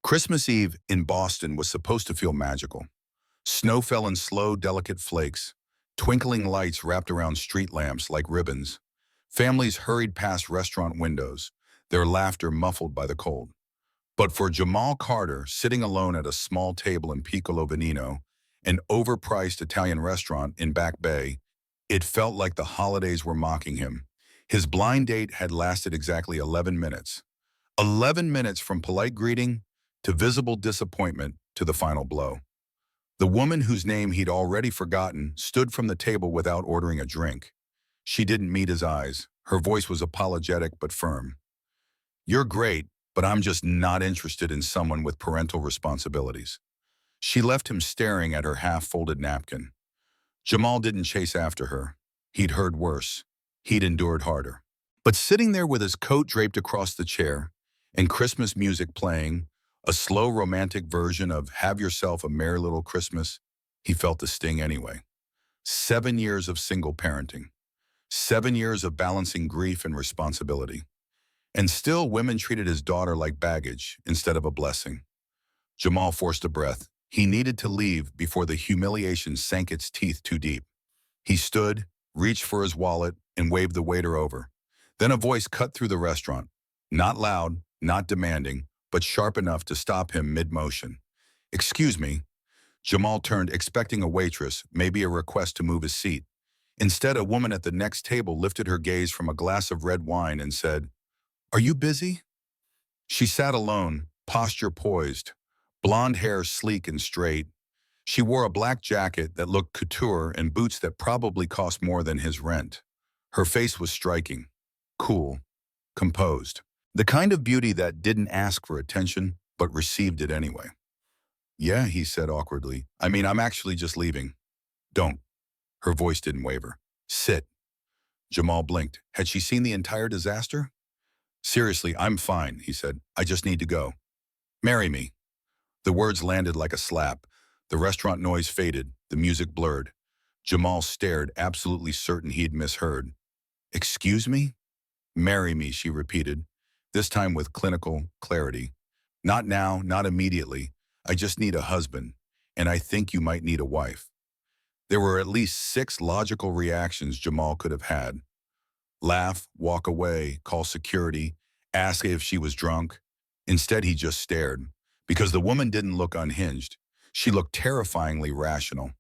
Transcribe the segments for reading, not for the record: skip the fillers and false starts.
Christmas Eve in Boston was supposed to feel magical. Snow fell in slow, delicate flakes. Twinkling lights wrapped around street lamps like ribbons. Families hurried past restaurant windows, their laughter muffled by the cold. But for Jamal Carter, sitting alone at a small table in Piccolo Veneno, an overpriced Italian restaurant in Back Bay, it felt like the holidays were mocking him. His blind date had lasted exactly 11 minutes. 11 minutes from polite greeting to visible disappointment to the final blow. The woman whose name he'd already forgotten stood from the table without ordering a drink. She didn't meet his eyes. Her voice was apologetic but firm. "You're great, but I'm just not interested in someone with parental responsibilities." She left him staring at her half-folded napkin. Jamal didn't chase after her. He'd heard worse. He'd endured harder. But sitting there with his coat draped across the chair and Christmas music playing, a slow romantic version of Have Yourself a Merry Little Christmas, he felt the sting anyway. 7 years of single parenting. 7 years of balancing grief and responsibility. And still women treated his daughter like baggage instead of a blessing. Jamal forced a breath. He needed to leave before the humiliation sank its teeth too deep. He stood, reached for his wallet, and waved the waiter over. Then a voice cut through the restaurant. Not loud, not demanding, but sharp enough to stop him mid-motion. "Excuse me." Jamal turned, expecting a waitress, maybe a request to move his seat. Instead, a woman at the next table lifted her gaze from a glass of red wine and said, "Are you busy?" She sat alone, posture poised, blonde hair sleek and straight. She wore a black jacket that looked couture and boots that probably cost more than his rent. Her face was striking, cool, composed. The kind of beauty that didn't ask for attention, but received it anyway. "Yeah," he said awkwardly. I'm actually just leaving." "Don't." Her voice didn't waver. "Sit." Jamal blinked. Had she seen the entire disaster? "Seriously, I'm fine," he said. "I just need to go." "Marry me." The words landed like a slap. The restaurant noise faded, the music blurred. Jamal stared, absolutely certain he'd misheard. "Excuse me?" "Marry me," she repeated, this time with clinical clarity. "Not now, not immediately. I just need a husband, and I think you might need a wife." There were at least 6 logical reactions Jamal could have had. Laugh, walk away, call security, ask if she was drunk. Instead, he just stared, because the woman didn't look unhinged. She looked terrifyingly rational.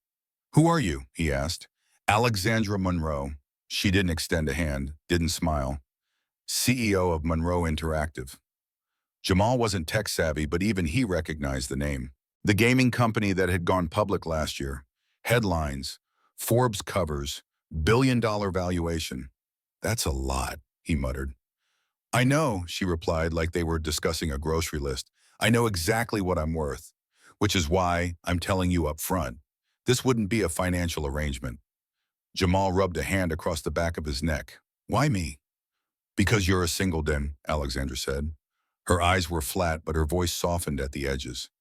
"Who are you?" he asked. "Alexandra Monroe." She didn't extend a hand, didn't smile. "CEO of Monroe Interactive." Jamal wasn't tech-savvy, but even he recognized the name. The gaming company that had gone public last year. Headlines, Forbes covers, billion-dollar valuation. "That's a lot," he muttered. "I know," she replied like they were discussing a grocery list. "I know exactly what I'm worth, which is why I'm telling you up front. This wouldn't be a financial arrangement." Jamal rubbed a hand across the back of his neck. "Why me?" "Because you're a singleton," Alexandra said. Her eyes were flat, but her voice softened at the edges.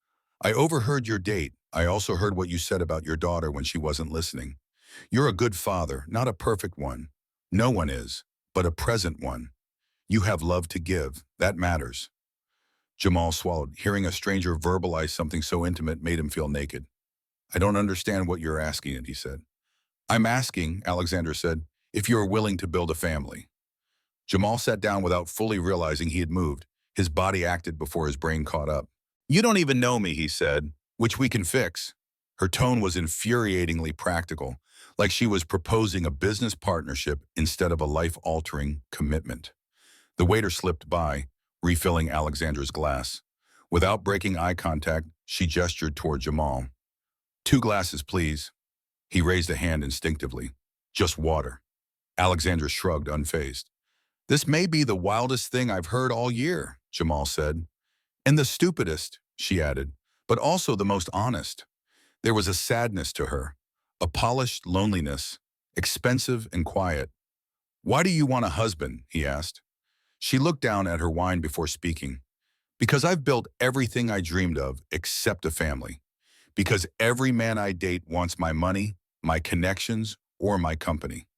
"I overheard your date. I also heard what you said about your daughter when she wasn't listening. You're a good father, not a perfect one. No one is, but a present one. You have love to give. That matters." Jamal swallowed. Hearing a stranger verbalize something so intimate made him feel naked. "I don't understand what you're asking," he said. "I'm asking," Alexandra said, "if you're willing to build a family." Jamal sat down without fully realizing he had moved. His body acted before his brain caught up. "You don't even know me," he said, "which we can fix." Her tone was infuriatingly practical, like she was proposing a business partnership instead of a life-altering commitment. The waiter slipped by, refilling Alexandra's glass. Without breaking eye contact, she gestured toward Jamal. "2 glasses, please." He raised a hand instinctively. "Just water." Alexandra shrugged, unfazed. "This may be the wildest thing I've heard all year," Jamal said. "And the stupidest," she added, "but also the most honest." There was a sadness to her, a polished loneliness, expensive and quiet. "Why do you want a husband?" he asked. She looked down at her wine before speaking. "Because I've built everything I dreamed of except a family. Because every man I date wants my money, my connections, or my company."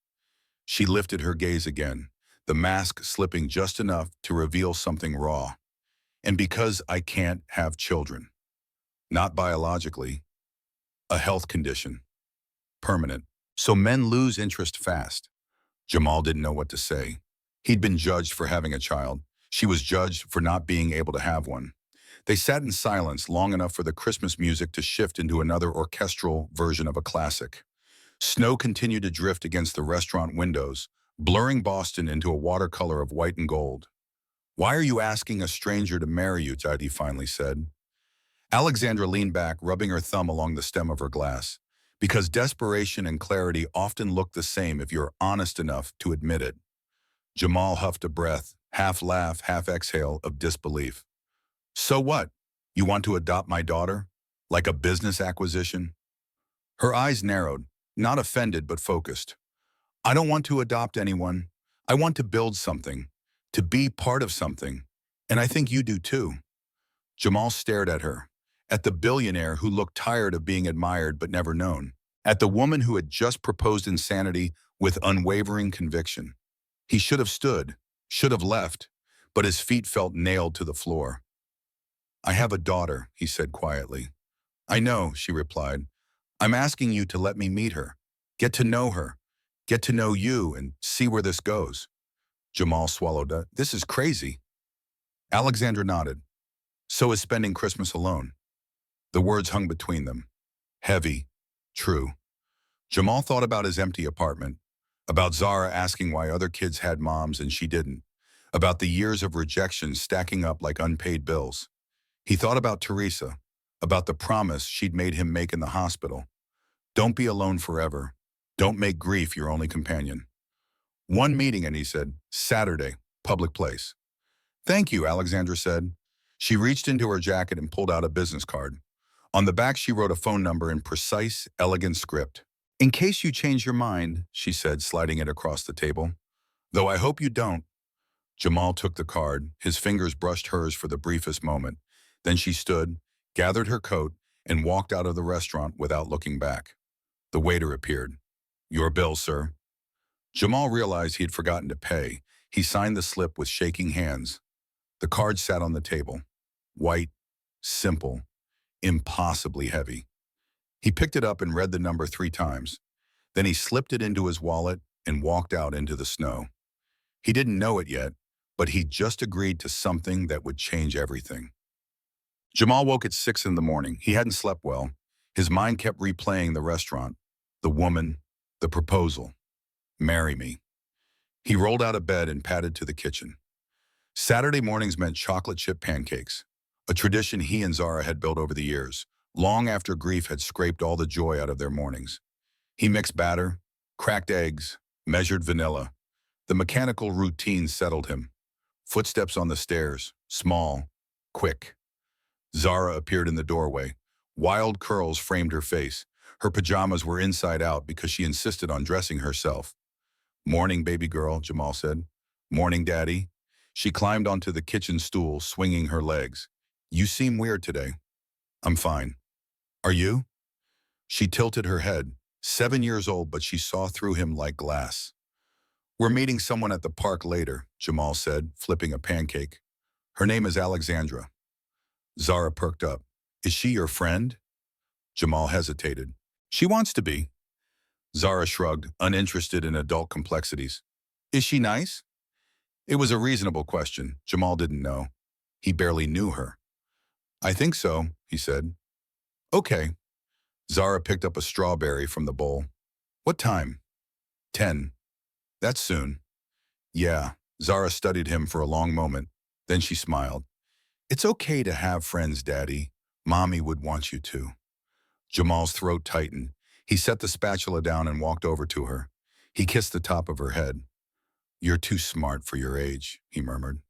She lifted her gaze again, the mask slipping just enough to reveal something raw. And because I can't have children. Not biologically, a health condition. Permanent. So men lose interest fast. Jamal didn't know what to say. He'd been judged for having a child. She was judged for not being able to have one. They sat in silence long enough for the Christmas music to shift into another orchestral version of a classic. Snow continued to drift against the restaurant windows, blurring Boston into a watercolor of white and gold. "Why are you asking a stranger to marry you?" Tidy finally said. Alexandra leaned back, rubbing her thumb along the stem of her glass. "Because desperation and clarity often look the same if you're honest enough to admit it." Jamal huffed a breath, half laugh, half exhale of disbelief. "So what? You want to adopt my daughter? Like a business acquisition?" Her eyes narrowed, not offended but focused. "I don't want to adopt anyone. I want to build something, to be part of something. And I think you do too." Jamal stared at her, at the billionaire who looked tired of being admired but never known, at the woman who had just proposed insanity with unwavering conviction. He should have stood, should have left, but his feet felt nailed to the floor. "I have a daughter," he said quietly. "I know," she replied. "I'm asking you to let me meet her, get to know her, get to know you, and see where this goes." Jamal swallowed. "This is crazy." Alexandra nodded. "So is spending Christmas alone." The words hung between them. Heavy, true. Jamal thought about his empty apartment, about Zara asking why other kids had moms and she didn't, about the years of rejection stacking up like unpaid bills. He thought about Teresa, about the promise she'd made him make in the hospital. Don't be alone forever. Don't make grief your only companion. "One meeting," and he said, "Saturday, public place." "Thank you," Alexandra said. She reached into her jacket and pulled out a business card. On the back, she wrote a phone number in precise, elegant script. "In case you change your mind," she said, sliding it across the table. "Though I hope you don't." Jamal took the card. His fingers brushed hers for the briefest moment. Then she stood, gathered her coat, and walked out of the restaurant without looking back. The waiter appeared. "Your bill, sir." Jamal realized he had forgotten to pay. He signed the slip with shaking hands. The card sat on the table. White, simple, impossibly heavy. He picked it up and read the number 3 times. Then he slipped it into his wallet and walked out into the snow. He didn't know it yet, but he'd just agreed to something that would change everything. Jamal woke at 6 in the morning. He hadn't slept well. His mind kept replaying the restaurant, the woman, the proposal. "Marry me." He rolled out of bed and padded to the kitchen. Saturday mornings meant chocolate chip pancakes, a tradition he and Zara had built over the years, long after grief had scraped all the joy out of their mornings. He mixed batter, cracked eggs, measured vanilla. The mechanical routine settled him. Footsteps on the stairs, small, quick. Zara appeared in the doorway. Wild curls framed her face. Her pajamas were inside out because she insisted on dressing herself. "Morning, baby girl," Jamal said. "Morning, daddy." She climbed onto the kitchen stool, swinging her legs. "You seem weird today." "I'm fine." "Are you?" She tilted her head. 7 years old, but she saw through him like glass. "We're meeting someone at the park later," Jamal said, flipping a pancake. "Her name is Alexandra." Zara perked up. "Is she your friend?" Jamal hesitated. "She wants to be." Zara shrugged, uninterested in adult complexities. "Is she nice?" It was a reasonable question. Jamal didn't know. He barely knew her. "I think so," he said. "Okay." Zara picked up a strawberry from the bowl. "What time?" 10. "That's soon." "Yeah." Zara studied him for a long moment. Then she smiled. "It's okay to have friends, Daddy. Mommy would want you to." Jamal's throat tightened. He set the spatula down and walked over to her. He kissed the top of her head. "You're too smart for your age," he murmured.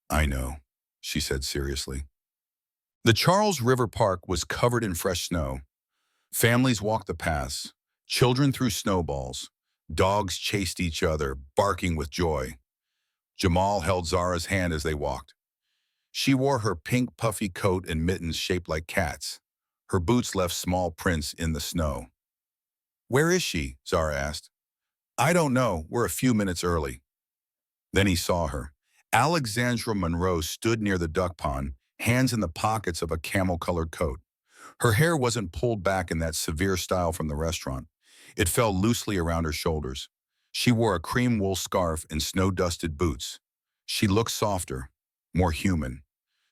"I know," she said seriously. The Charles River Park was covered in fresh snow. Families walked the paths. Children threw snowballs. Dogs chased each other, barking with joy. Jamal held Zara's hand as they walked. She wore her pink puffy coat and mittens shaped like cats. Her boots left small prints in the snow. "Where is she?" Zara asked. "I don't know. We're a few minutes early." Then he saw her. Alexandra Monroe stood near the duck pond, hands in the pockets of a camel-colored coat. Her hair wasn't pulled back in that severe style from the restaurant. It fell loosely around her shoulders. She wore a cream wool scarf and snow-dusted boots. She looked softer, more human.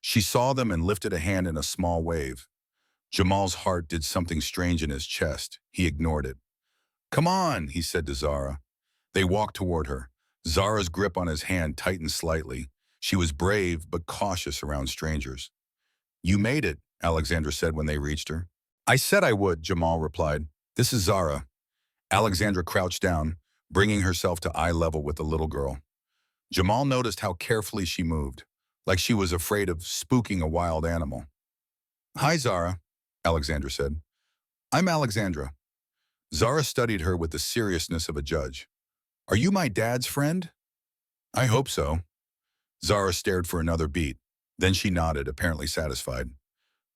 She saw them and lifted a hand in a small wave. Jamal's heart did something strange in his chest. He ignored it. "Come on," he said to Zara. They walked toward her. Zara's grip on his hand tightened slightly. She was brave but cautious around strangers. "You made it," Alexandra said when they reached her. "I said I would," Jamal replied. "This is Zara." Alexandra crouched down, bringing herself to eye level with the little girl. Jamal noticed how carefully she moved, like she was afraid of spooking a wild animal. "Hi, Zara," Alexandra said. "I'm Alexandra." Zara studied her with the seriousness of a judge. "Are you my dad's friend?" "I hope so." Zara stared for another beat. Then she nodded, apparently satisfied.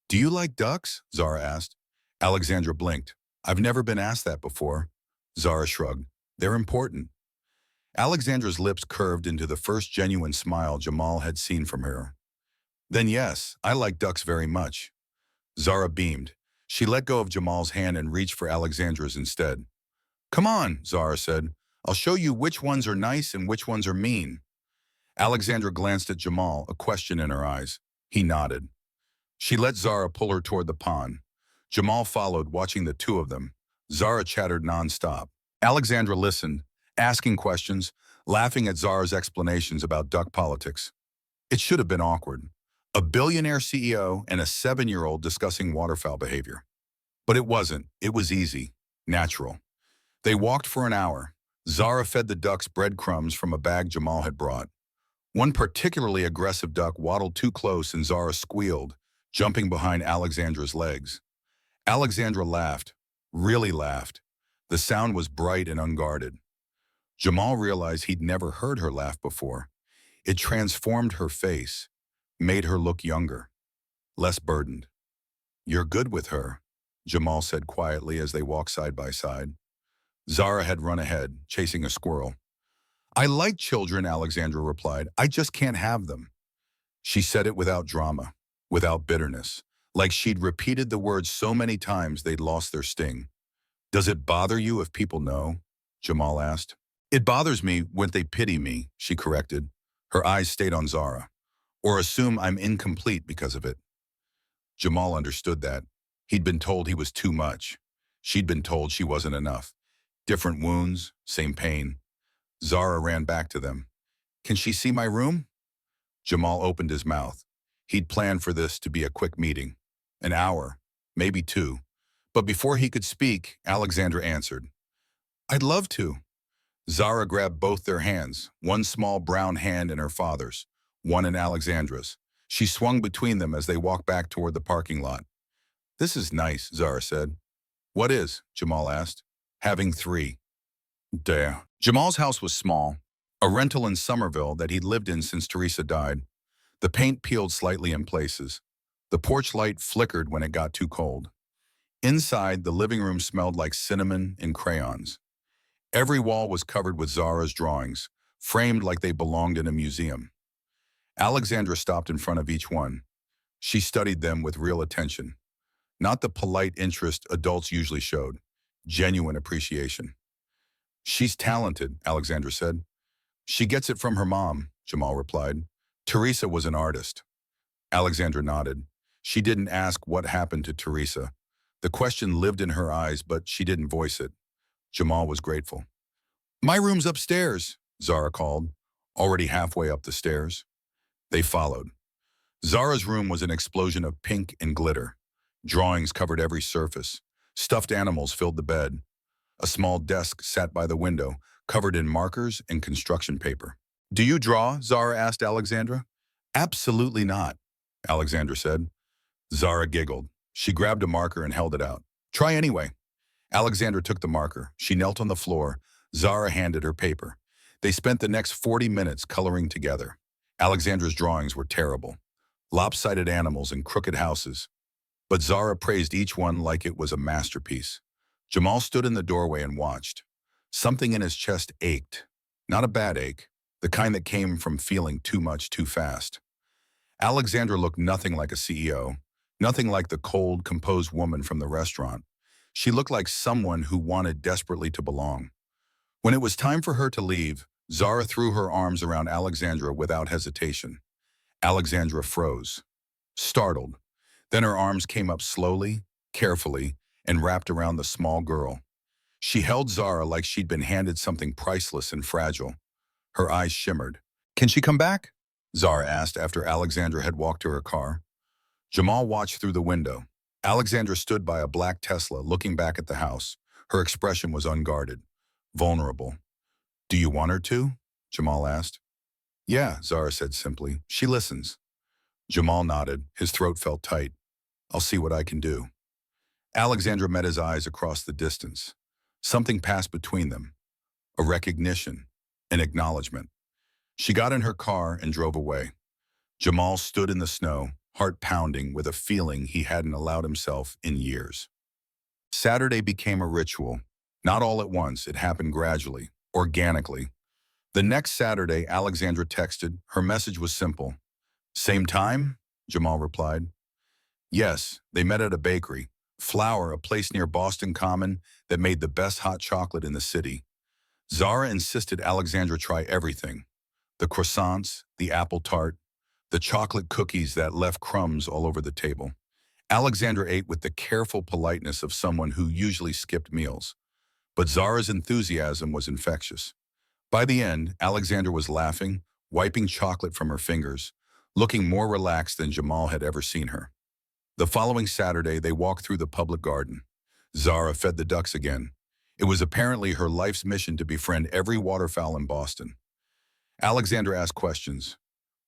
"Do you like ducks?" Zara asked. Alexandra blinked. "I've never been asked that before." Zara shrugged. "They're important." Alexandra's lips curved into the first genuine smile Jamal had seen from her. "Then yes, I like ducks very much." Zara beamed. She let go of Jamal's hand and reached for Alexandra's instead. "Come on," Zara said. "I'll show you which ones are nice and which ones are mean." Alexandra glanced at Jamal, a question in her eyes. He nodded. She let Zara pull her toward the pond. Jamal followed, watching the two of them. Zara chattered nonstop. Alexandra listened, asking questions, laughing at Zara's explanations about duck politics. It should have been awkward. A billionaire CEO and a 7-year-old discussing waterfowl behavior. But it wasn't. It was easy, natural. They walked for an hour. Zara fed the ducks breadcrumbs from a bag Jamal had brought. One particularly aggressive duck waddled too close and Zara squealed, jumping behind Alexandra's legs. Alexandra laughed, really laughed. The sound was bright and unguarded. Jamal realized he'd never heard her laugh before. It transformed her face, made her look younger, less burdened. "You're good with her," Jamal said quietly as they walked side by side. Zara had run ahead, chasing a squirrel. "I like children," Alexandra replied. "I just can't have them." She said it without drama, without bitterness, like she'd repeated the words so many times they'd lost their sting. "Does it bother you if people know?" Jamal asked. "It bothers me when they pity me," she corrected. Her eyes stayed on Zara. "Or assume I'm incomplete because of it." Jamal understood that. He'd been told he was too much. She'd been told she wasn't enough. Different wounds, same pain. Zara ran back to them. "Can she see my room?" Jamal opened his mouth. He'd planned for this to be a quick meeting. An hour, maybe 2. But before he could speak, Alexandra answered. "I'd love to." Zara grabbed both their hands, one small brown hand in her father's, one in Alexandra's. She swung between them as they walked back toward the parking lot. "This is nice," Zara said. "What is?" Jamal asked. "Having 3. Duh. Jamal's house was small, a rental in Somerville that he'd lived in since Teresa died. The paint peeled slightly in places. The porch light flickered when it got too cold. Inside, the living room smelled like cinnamon and crayons. Every wall was covered with Zara's drawings, framed like they belonged in a museum. Alexandra stopped in front of each one. She studied them with real attention. Not the polite interest adults usually showed, genuine appreciation. "She's talented," Alexandra said. "She gets it from her mom," Jamal replied. "Teresa was an artist." Alexandra nodded. She didn't ask what happened to Teresa. The question lived in her eyes, but she didn't voice it. Jamal was grateful. "My room's upstairs," Zara called, already halfway up the stairs. They followed. Zara's room was an explosion of pink and glitter. Drawings covered every surface. Stuffed animals filled the bed. A small desk sat by the window, covered in markers and construction paper. "Do you draw?" Zara asked Alexandra. "Absolutely not," Alexandra said. Zara giggled. She grabbed a marker and held it out. "Try anyway." Alexandra took the marker. She knelt on the floor. Zara handed her paper. They spent the next 40 minutes coloring together. Alexandra's drawings were terrible. Lopsided animals and crooked houses. But Zara praised each one like it was a masterpiece. Jamal stood in the doorway and watched. Something in his chest ached. Not a bad ache, the kind that came from feeling too much too fast. Alexandra looked nothing like a CEO, nothing like the cold, composed woman from the restaurant. She looked like someone who wanted desperately to belong. When it was time for her to leave, Zara threw her arms around Alexandra without hesitation. Alexandra froze, startled. Then her arms came up slowly, carefully, and wrapped around the small girl. She held Zara like she'd been handed something priceless and fragile. Her eyes shimmered. "Can she come back?" Zara asked after Alexandra had walked to her car. Jamal watched through the window. Alexandra stood by a black Tesla looking back at the house. Her expression was unguarded, vulnerable. "Do you want her to?" Jamal asked. "Yeah," Zara said simply. "She listens." Jamal nodded. His throat felt tight. "I'll see what I can do." Alexandra met his eyes across the distance. Something passed between them. A recognition, an acknowledgement. She got in her car and drove away. Jamal stood in the snow, heart pounding with a feeling he hadn't allowed himself in years. Saturday became a ritual. Not all at once, it happened gradually, organically. The next Saturday, Alexandra texted. Her message was simple. "Same time?" Jamal replied. Yes, they met at a bakery, Flour, a place near Boston Common that made the best hot chocolate in the city. Zara insisted Alexandra try everything. The croissants, the apple tart, the chocolate cookies that left crumbs all over the table. Alexandra ate with the careful politeness of someone who usually skipped meals. But Zara's enthusiasm was infectious. By the end, Alexandra was laughing, wiping chocolate from her fingers, looking more relaxed than Jamal had ever seen her. The following Saturday, they walked through the public garden. Zara fed the ducks again. It was apparently her life's mission to befriend every waterfowl in Boston. Alexandra asked questions,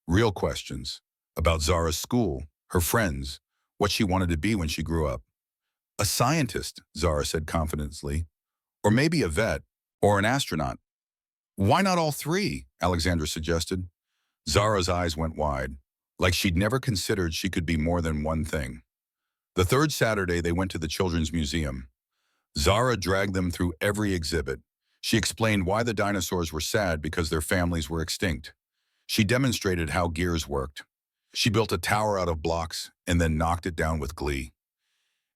real questions, about Zara's school, her friends, what she wanted to be when she grew up. "A scientist," Zara said confidently, "or maybe a vet, or an astronaut." "Why not all three?" Alexandra suggested. Zara's eyes went wide, like she'd never considered she could be more than one thing. The third Saturday, they went to the Children's Museum. Zara dragged them through every exhibit. She explained why the dinosaurs were sad because their families were extinct. She demonstrated how gears worked. She built a tower out of blocks and then knocked it down with glee.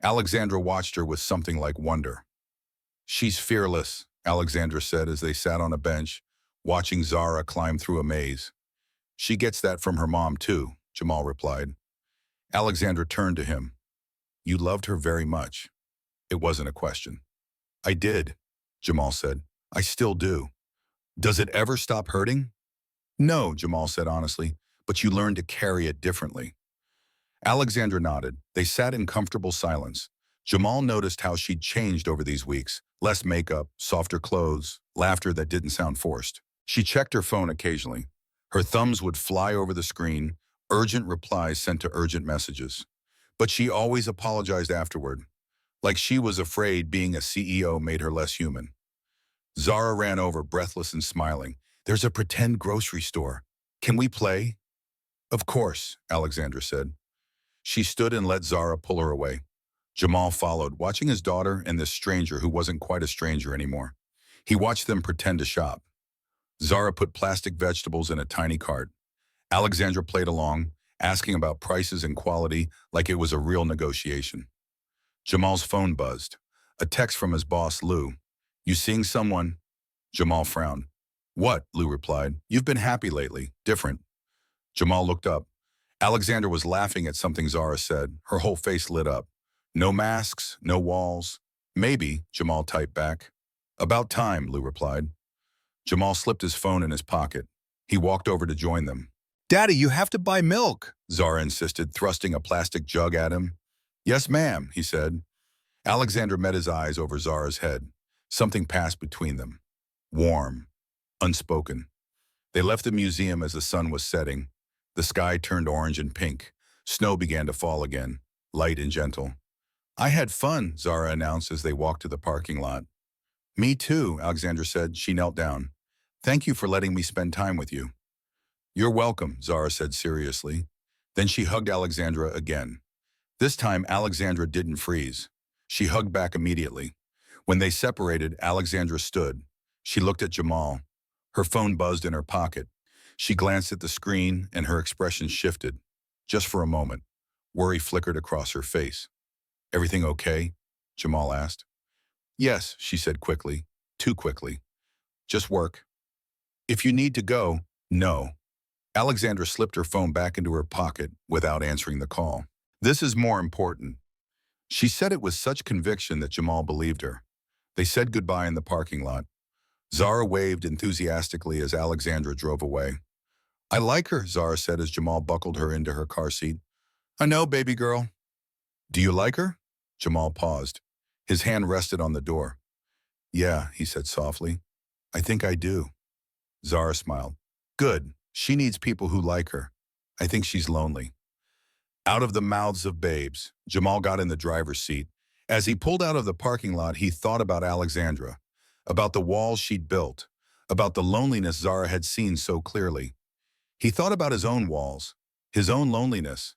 Alexandra watched her with something like wonder. "She's fearless," Alexandra said as they sat on a bench, watching Zara climb through a maze. "She gets that from her mom, too," Jamal replied. Alexandra turned to him. "You loved her very much." It wasn't a question. "I did," Jamal said. "I still do." "Does it ever stop hurting?" "No," Jamal said honestly, "but you learn to carry it differently." Alexandra nodded. They sat in comfortable silence. Jamal noticed how she'd changed over these weeks. Less makeup, softer clothes, laughter that didn't sound forced. She checked her phone occasionally. Her thumbs would fly over the screen, urgent replies sent to urgent messages. But she always apologized afterward, like she was afraid being a CEO made her less human. Zara ran over, breathless and smiling. "There's a pretend grocery store. Can we play?" "Of course," Alexandra said. She stood and let Zara pull her away. Jamal followed, watching his daughter and this stranger who wasn't quite a stranger anymore. He watched them pretend to shop. Zara put plastic vegetables in a tiny cart. Alexandra played along, asking about prices and quality like it was a real negotiation. Jamal's phone buzzed. A text from his boss, Lou. "You seeing someone?" Jamal frowned. "What?" Lou replied. "You've been happy lately. Different." Jamal looked up. Alexandra was laughing at something Zara said. Her whole face lit up. "No masks, no walls." "Maybe," Jamal typed back. "About time," Lou replied. Jamal slipped his phone in his pocket. He walked over to join them. "Daddy, you have to buy milk," Zara insisted, thrusting a plastic jug at him. "Yes, ma'am," he said. Alexandra met his eyes over Zara's head. Something passed between them. Warm, unspoken. They left the museum as the sun was setting. The sky turned orange and pink. Snow began to fall again, light and gentle. "I had fun," Zara announced as they walked to the parking lot. "Me too," Alexandra said. She knelt down. "Thank you for letting me spend time with you." "You're welcome," Zara said seriously. Then she hugged Alexandra again. This time, Alexandra didn't freeze. She hugged back immediately. When they separated, Alexandra stood. She looked at Jamal. Her phone buzzed in her pocket. She glanced at the screen and her expression shifted. Just for a moment, worry flickered across her face. "Everything okay?" Jamal asked. "Yes," she said quickly. Too quickly. "Just work." "If you need to go." "No." Alexandra slipped her phone back into her pocket without answering the call. "This is more important." She said it with such conviction that Jamal believed her. They said goodbye in the parking lot. Zara waved enthusiastically as Alexandra drove away. "I like her," Zara said as Jamal buckled her into her car seat. "I know, baby girl." "Do you like her?" Jamal paused. His hand rested on the door. "Yeah," he said softly. "I think I do." Zara smiled. "Good. She needs people who like her. I think she's lonely." Out of the mouths of babes, Jamal got in the driver's seat. As he pulled out of the parking lot, he thought about Alexandra, about the walls she'd built, about the loneliness Zara had seen so clearly. He thought about his own walls, his own loneliness.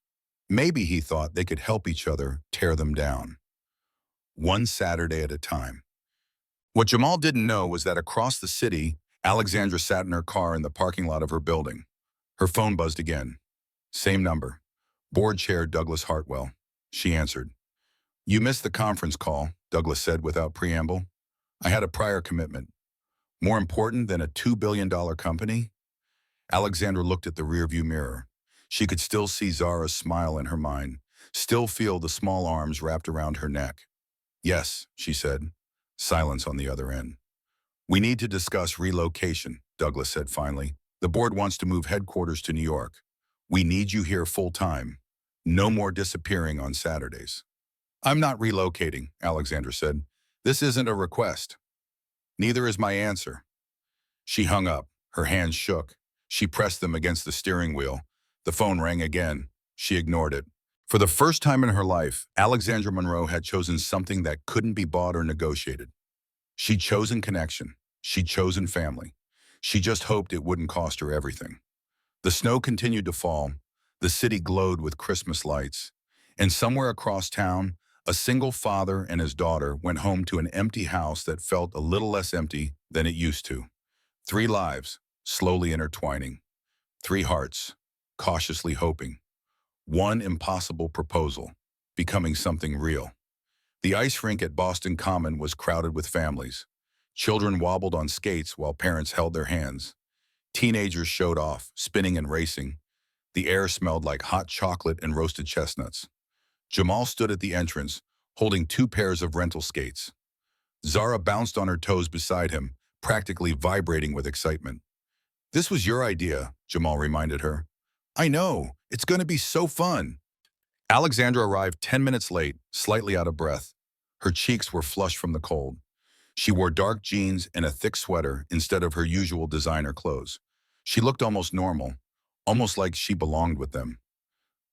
Maybe he thought they could help each other tear them down. One Saturday at a time. What Jamal didn't know was that across the city, Alexandra sat in her car in the parking lot of her building. Her phone buzzed again. Same number. Board Chair Douglas Hartwell. She answered. "You missed the conference call," Douglas said without preamble. "I had a prior commitment. More important than a $2 billion company?" Alexandra looked at the rearview mirror. She could still see Zara's smile in her mind, still feel the small arms wrapped around her neck. "Yes," she said. Silence on the other end. "We need to discuss relocation," Douglas said finally. "The board wants to move headquarters to New York. We need you here full-time. No more disappearing on Saturdays." "I'm not relocating," Alexandra said. "This isn't a request. Neither is my answer." She hung up. Her hands shook. She pressed them against the steering wheel. The phone rang again. She ignored it. For the first time in her life, Alexandra Monroe had chosen something that couldn't be bought or negotiated. She'd chosen connection. She'd chosen family. She just hoped it wouldn't cost her everything. The snow continued to fall. The city glowed with Christmas lights. And somewhere across town, a single father and his daughter went home to an empty house that felt a little less empty than it used to. 3 lives, slowly intertwining. 3 hearts, cautiously hoping. One impossible proposal, becoming something real. The ice rink at Boston Common was crowded with families. Children wobbled on skates while parents held their hands. Teenagers showed off, spinning and racing. The air smelled like hot chocolate and roasted chestnuts. Jamal stood at the entrance, holding 2 pairs of rental skates. Zara bounced on her toes beside him, practically vibrating with excitement. "This was your idea," Jamal reminded her. "I know. It's going to be so fun." Alexandra arrived 10 minutes late, slightly out of breath. Her cheeks were flushed from the cold. She wore dark jeans and a thick sweater instead of her usual designer clothes. She looked almost normal, almost like she belonged with them.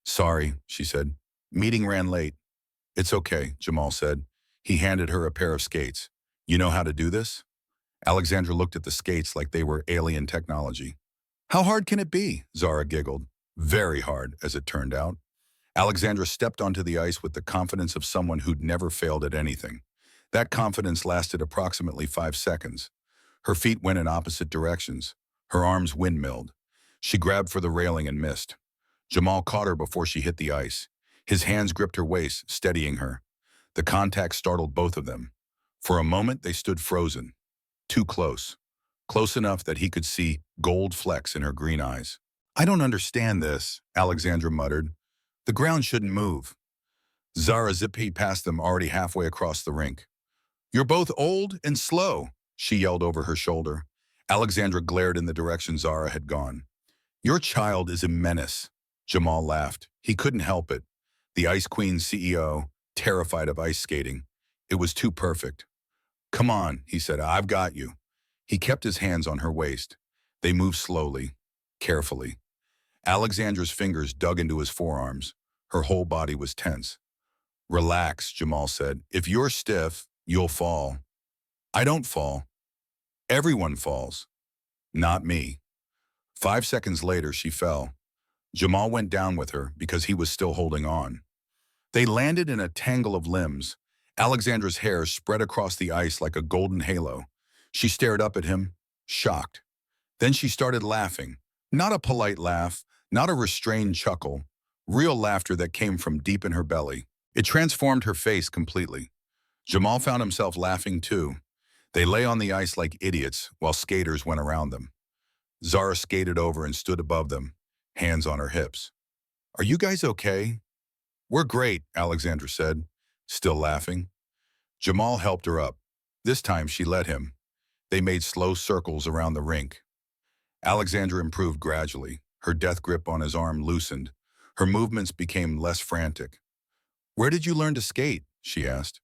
"Sorry," she said. "Meeting ran late." "It's okay," Jamal said. He handed her a pair of skates. "You know how to do this?" Alexandra looked at the skates like they were alien technology. "How hard can it be?" Zara giggled. Very hard, as it turned out. Alexandra stepped onto the ice with the confidence of someone who'd never failed at anything. That confidence lasted approximately 5 seconds. Her feet went in opposite directions. Her arms windmilled. She grabbed for the railing and missed. Jamal caught her before she hit the ice. His hands gripped her waist, steadying her. The contact startled both of them. For a moment, they stood frozen. Too close. Close enough that he could see gold flecks in her green eyes. "I don't understand this," Alexandra muttered. "The ground shouldn't move." Zara zipped past them, already halfway across the rink. "You're both old and slow," she yelled over her shoulder. Alexandra glared in the direction Zara had gone. "Your child is a menace." Jamal laughed. He couldn't help it. The Ice Queen's CEO, terrified of ice skating. It was too perfect. "Come on," he said. "I've got you." He kept his hands on her waist. They moved slowly, carefully. Alexandra's fingers dug into his forearms. Her whole body was tense. "Relax," Jamal said. "If you're stiff, you'll fall." "I don't fall." "Everyone falls." "Not me." 5 seconds later, she fell. Jamal went down with her because he was still holding on. They landed in a tangle of limbs. Alexandra's hair spread across the ice like a golden halo. She stared up at him, shocked. Then she started laughing. Not a polite laugh, not a restrained chuckle, real laughter that came from deep in her belly. It transformed her face completely. Jamal found himself laughing too. They lay on the ice like idiots while skaters went around them. Zara skated over and stood above them, hands on her hips. "Are you guys okay?" "We're great," Alexandra said, still laughing. Jamal helped her up. This time she let him. They made slow circles around the rink. Alexandra improved gradually. Her death grip on his arm loosened. Her movements became less frantic. "Where did you learn to skate?" she asked.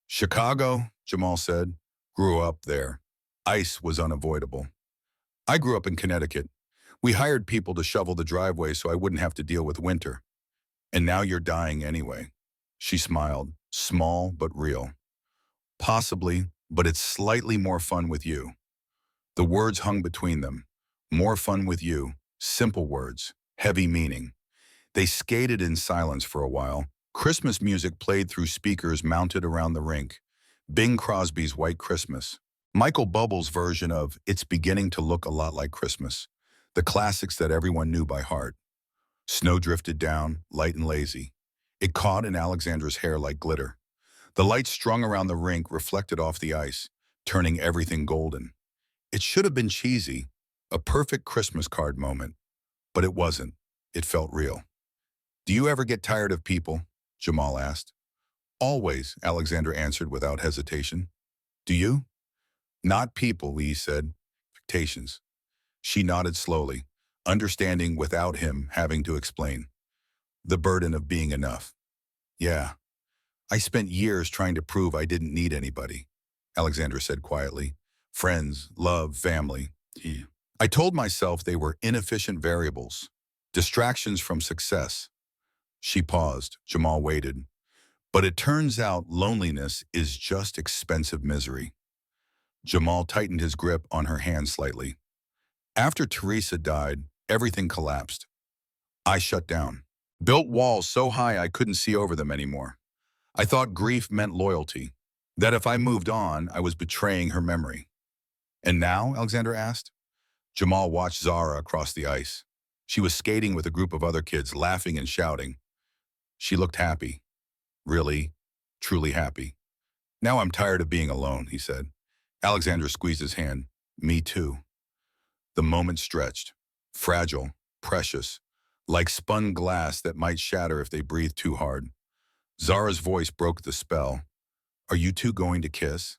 "Chicago," Jamal said. "Grew up there. Ice was unavoidable." "I grew up in Connecticut. We hired people to shovel the driveway so I wouldn't have to deal with winter. And now you're dying anyway." She smiled, small but real. "Possibly, but it's slightly more fun with you." The words hung between them. More fun with you. Simple words, heavy meaning. They skated in silence for a while. Christmas music played through speakers mounted around the rink. Bing Crosby's White Christmas. Michael Buble's version of It's Beginning to Look a Lot Like Christmas. The classics that everyone knew by heart. Snow drifted down, light and lazy. It caught in Alexandra's hair like glitter. The lights strung around the rink reflected off the ice, turning everything golden. It should have been cheesy, a perfect Christmas card moment. But it wasn't. It felt real. "Do you ever get tired of people?" Jamal asked. "Always," Alexandra answered without hesitation. "Do you?" "Not people," he said. "Expectations." She nodded slowly, understanding without him having to explain. The burden of being enough. "Yeah. I spent years trying to prove I didn't need anybody," Alexandra said quietly. "Friends, love, family. Yeah. I told myself they were inefficient variables, distractions from success." She paused. Jamal waited. "But it turns out loneliness is just expensive misery." Jamal tightened his grip on her hand slightly. "After Teresa died, everything collapsed. I shut down. Built walls so high I couldn't see over them anymore. I thought grief meant loyalty, that if I moved on, I was betraying her memory." "And now?" Alexandra asked. Jamal watched Zara across the ice. She was skating with a group of other kids, laughing and shouting. She looked happy. Really, truly happy. "Now I'm tired of being alone," he said. Alexandra squeezed his hand. "Me too." The moment stretched. Fragile, precious, like spun glass that might shatter if they breathed too hard. Zara's voice broke the spell. "Are you two going to kiss?"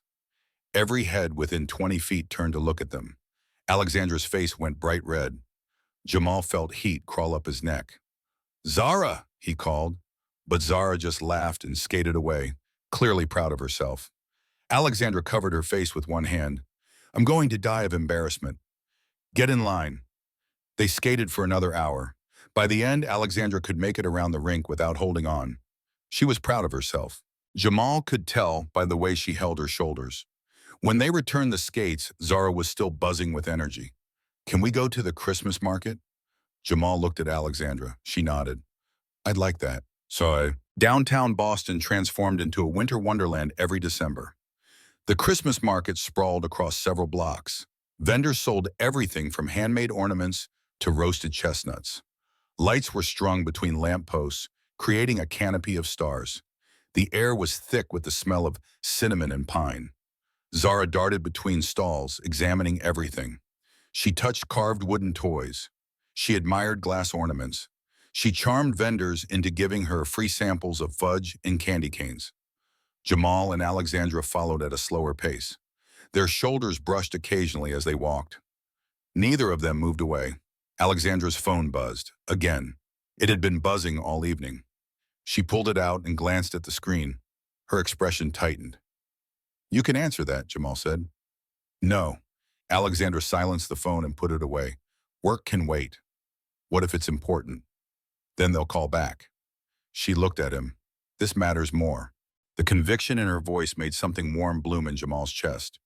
Every head within 20 feet turned to look at them. Alexandra's face went bright red. Jamal felt heat crawl up his neck. "Zara!" he called, but Zara just laughed and skated away, clearly proud of herself. Alexandra covered her face with one hand. "I'm going to die of embarrassment." "Get in line." They skated for another hour. By the end, Alexandra could make it around the rink without holding on. She was proud of herself. Jamal could tell by the way she held her shoulders. When they returned the skates, Zara was still buzzing with energy. "Can we go to the Christmas market?" Jamal looked at Alexandra. She nodded. "I'd like that." So, downtown Boston transformed into a winter wonderland every December. The Christmas market sprawled across several blocks. Vendors sold everything from handmade ornaments to roasted chestnuts. Lights were strung between lampposts, creating a canopy of stars. The air was thick with the smell of cinnamon and pine. Zara darted between stalls, examining everything. She touched carved wooden toys. She admired glass ornaments. She charmed vendors into giving her free samples of fudge and candy canes. Jamal and Alexandra followed at a slower pace. Their shoulders brushed occasionally as they walked. Neither of them moved away. Alexandra's phone buzzed. Again. It had been buzzing all evening. She pulled it out and glanced at the screen. Her expression tightened. "You can answer that," Jamal said. "No." Alexandra silenced the phone and put it away. "Work can wait. What if it's important? Then they'll call back." She looked at him. "This matters more." The conviction in her voice made something warm bloom in Jamal's chest.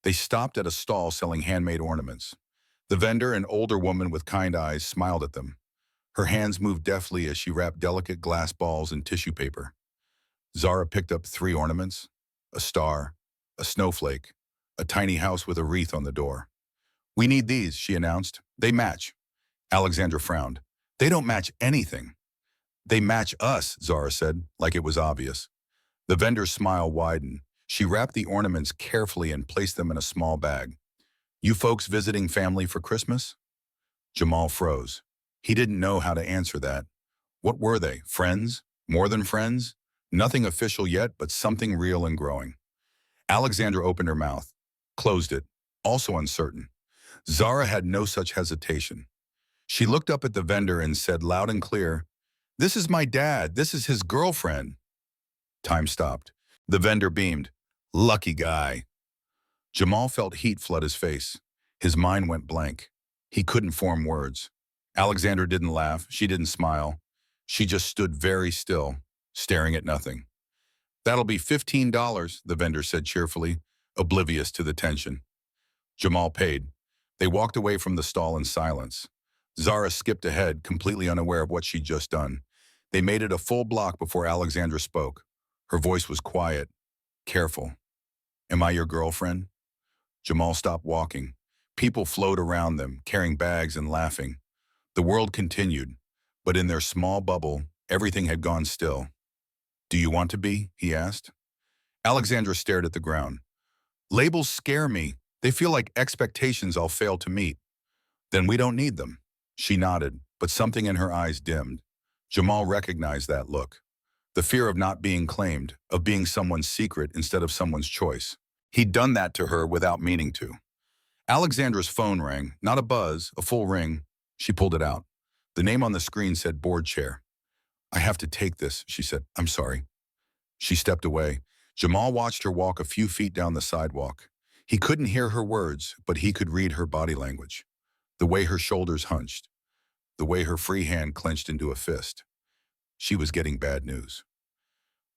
They stopped at a stall selling handmade ornaments. The vendor, an older woman with kind eyes, smiled at them. Her hands moved deftly as she wrapped delicate glass balls in tissue paper. Zara picked up 3 ornaments, a star, a snowflake, a tiny house with a wreath on the door. We need these, she announced. They match. Alexandra frowned. They don't match anything. They match us, Zara said, like it was obvious. The vendor's smile widened. She wrapped the ornaments carefully and placed them in a small bag. You folks visiting family for Christmas? Jamal froze. He didn't know how to answer that. What were they? Friends? More than friends? Nothing official yet, but something real and growing. Alexandra opened her mouth, closed it, also uncertain. Zara had no such hesitation. She looked up at the vendor and said loud and clear, "This is my dad. This is his girlfriend." Time stopped. The vendor beamed. Lucky guy. Jamal felt heat flood his face. His mind went blank. He couldn't form words. Alexandra didn't laugh. She didn't smile. She just stood very still, staring at nothing. That'll be $15, the vendor said cheerfully, oblivious to the tension. Jamal paid. They walked away from the stall in silence. Zara skipped ahead, completely unaware of what she'd just done. They made it a full block before Alexandra spoke. Her voice was quiet, careful. Am I your girlfriend? Jamal stopped walking. People flowed around them, carrying bags and laughing. The world continued, but in their small bubble, everything had gone still. Do you want to be? He asked. Alexandra stared at the ground. Labels scare me. They feel like expectations I'll fail to meet. Then we don't need them. She nodded, but something in her eyes dimmed. Jamal recognized that look. The fear of not being claimed, of being someone's secret instead of someone's choice. He'd done that to her without meaning to. Alexandra's phone rang, not a buzz, a full ring. She pulled it out. The name on the screen said board chair. I have to take this, she said. I'm sorry. She stepped away. Jamal watched her walk a few feet down the sidewalk. He couldn't hear her words, but he could read her body language. The way her shoulders hunched. The way her free hand clenched into a fist. She was getting bad news.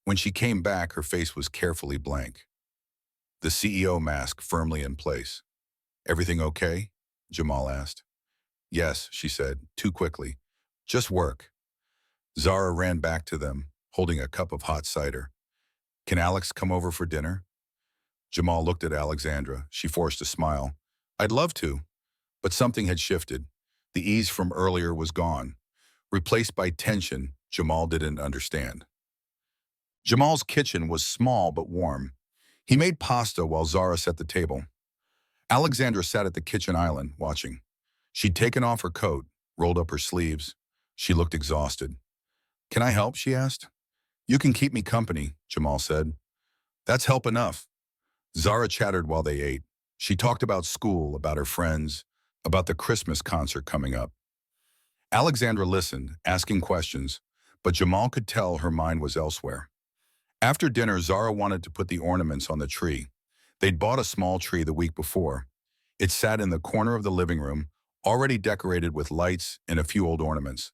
When she came back, her face was carefully blank. The CEO mask firmly in place. Everything okay? Jamal asked. Yes, she said, too quickly. Just work. Zara ran back to them, holding a cup of hot cider. Can Alex come over for dinner? Jamal looked at Alexandra. She forced a smile. I'd love to. But something had shifted. The ease from earlier was gone. Replaced by tension, Jamal didn't understand. Jamal's kitchen was small but warm. He made pasta while Zara set the table. Alexandra sat at the kitchen island, watching. She'd taken off her coat, rolled up her sleeves. She looked exhausted. Can I help? She asked. You can keep me company, Jamal said. That's help enough. Zara chattered while they ate. She talked about school, about her friends, about the Christmas concert coming up. Alexandra listened, asking questions, but Jamal could tell her mind was elsewhere. After dinner, Zara wanted to put the ornaments on the tree. They'd bought a small tree the week before. It sat in the corner of the living room, already decorated with lights and a few old ornaments.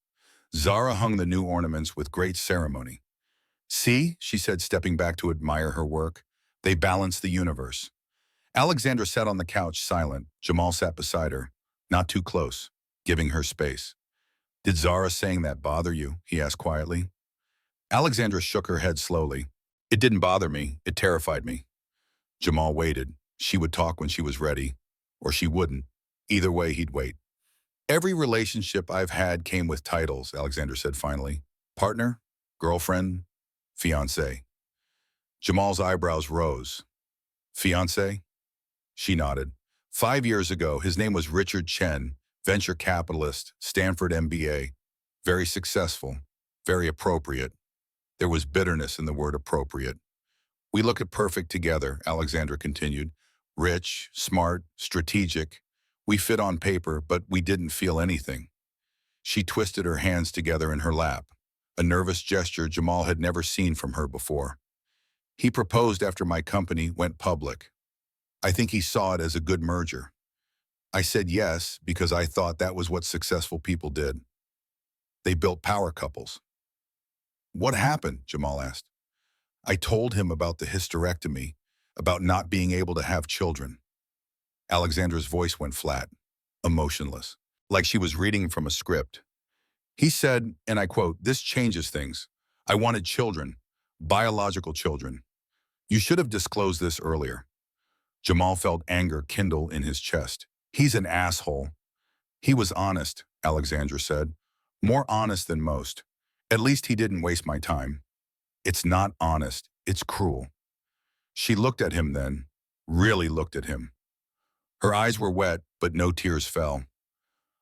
Zara hung the new ornaments with great ceremony. See, she said, stepping back to admire her work. They balance the universe. Alexandra sat on the couch, silent. Jamal sat beside her, not too close, giving her space. Did Zara saying that bother you? He asked quietly. Alexandra shook her head slowly. It didn't bother me. It terrified me. Jamal waited. She would talk when she was ready, or she wouldn't. Either way, he'd wait. Every relationship I've had came with titles, Alexandra said finally. Partner, girlfriend, fiancé. Jamal's eyebrows rose. Fiancé? She nodded. 5 years ago, his name was Richard Chen, venture capitalist, Stanford MBA. Very successful, very appropriate. There was bitterness in the word appropriate. We look at perfect together, Alexandra continued. Rich, smart, strategic. We fit on paper, but we didn't feel anything. She twisted her hands together in her lap, a nervous gesture Jamal had never seen from her before. He proposed after my company went public. I think he saw it as a good merger. I said yes because I thought that was what successful people did. They built power couples. What happened? Jamal asked. I told him about the hysterectomy, about not being able to have children. Alexandra's voice went flat, emotionless, like she was reading from a script. He said, and I quote, "This changes things. I wanted children, biological children. You should have disclosed this earlier." Jamal felt anger kindle in his chest. He's an asshole. He was honest, Alexandra said. More honest than most. At least he didn't waste my time. It's not honest. It's cruel. She looked at him then, really looked at him. Her eyes were wet, but no tears fell.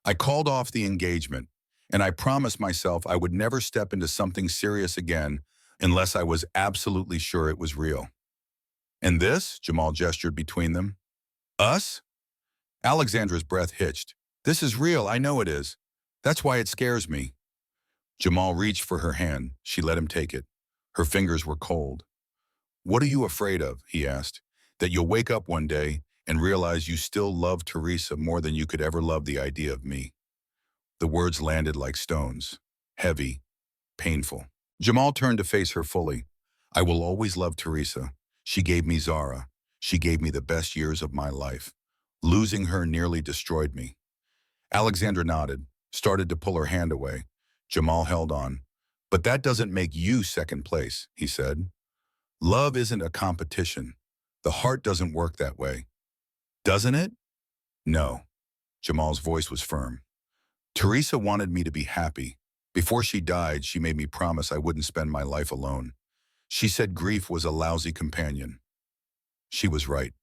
I called off the engagement, and I promised myself I would never step into something serious again unless I was absolutely sure it was real. And this, Jamal gestured between them. Us? Alexandra's breath hitched. This is real, I know it is. That's why it scares me. Jamal reached for her hand. She let him take it. Her fingers were cold. What are you afraid of? He asked. That you'll wake up one day and realize you still love Teresa more than you could ever love the idea of me. The words landed like stones. Heavy. Painful. Jamal turned to face her fully. I will always love Teresa. She gave me Zara. She gave me the best years of my life. Losing her nearly destroyed me. Alexandra nodded, started to pull her hand away. Jamal held on. But that doesn't make you second place, he said. Love isn't a competition. The heart doesn't work that way. Doesn't it? No. Jamal's voice was firm. Teresa wanted me to be happy. Before she died, she made me promise I wouldn't spend my life alone. She said grief was a lousy companion. She was right.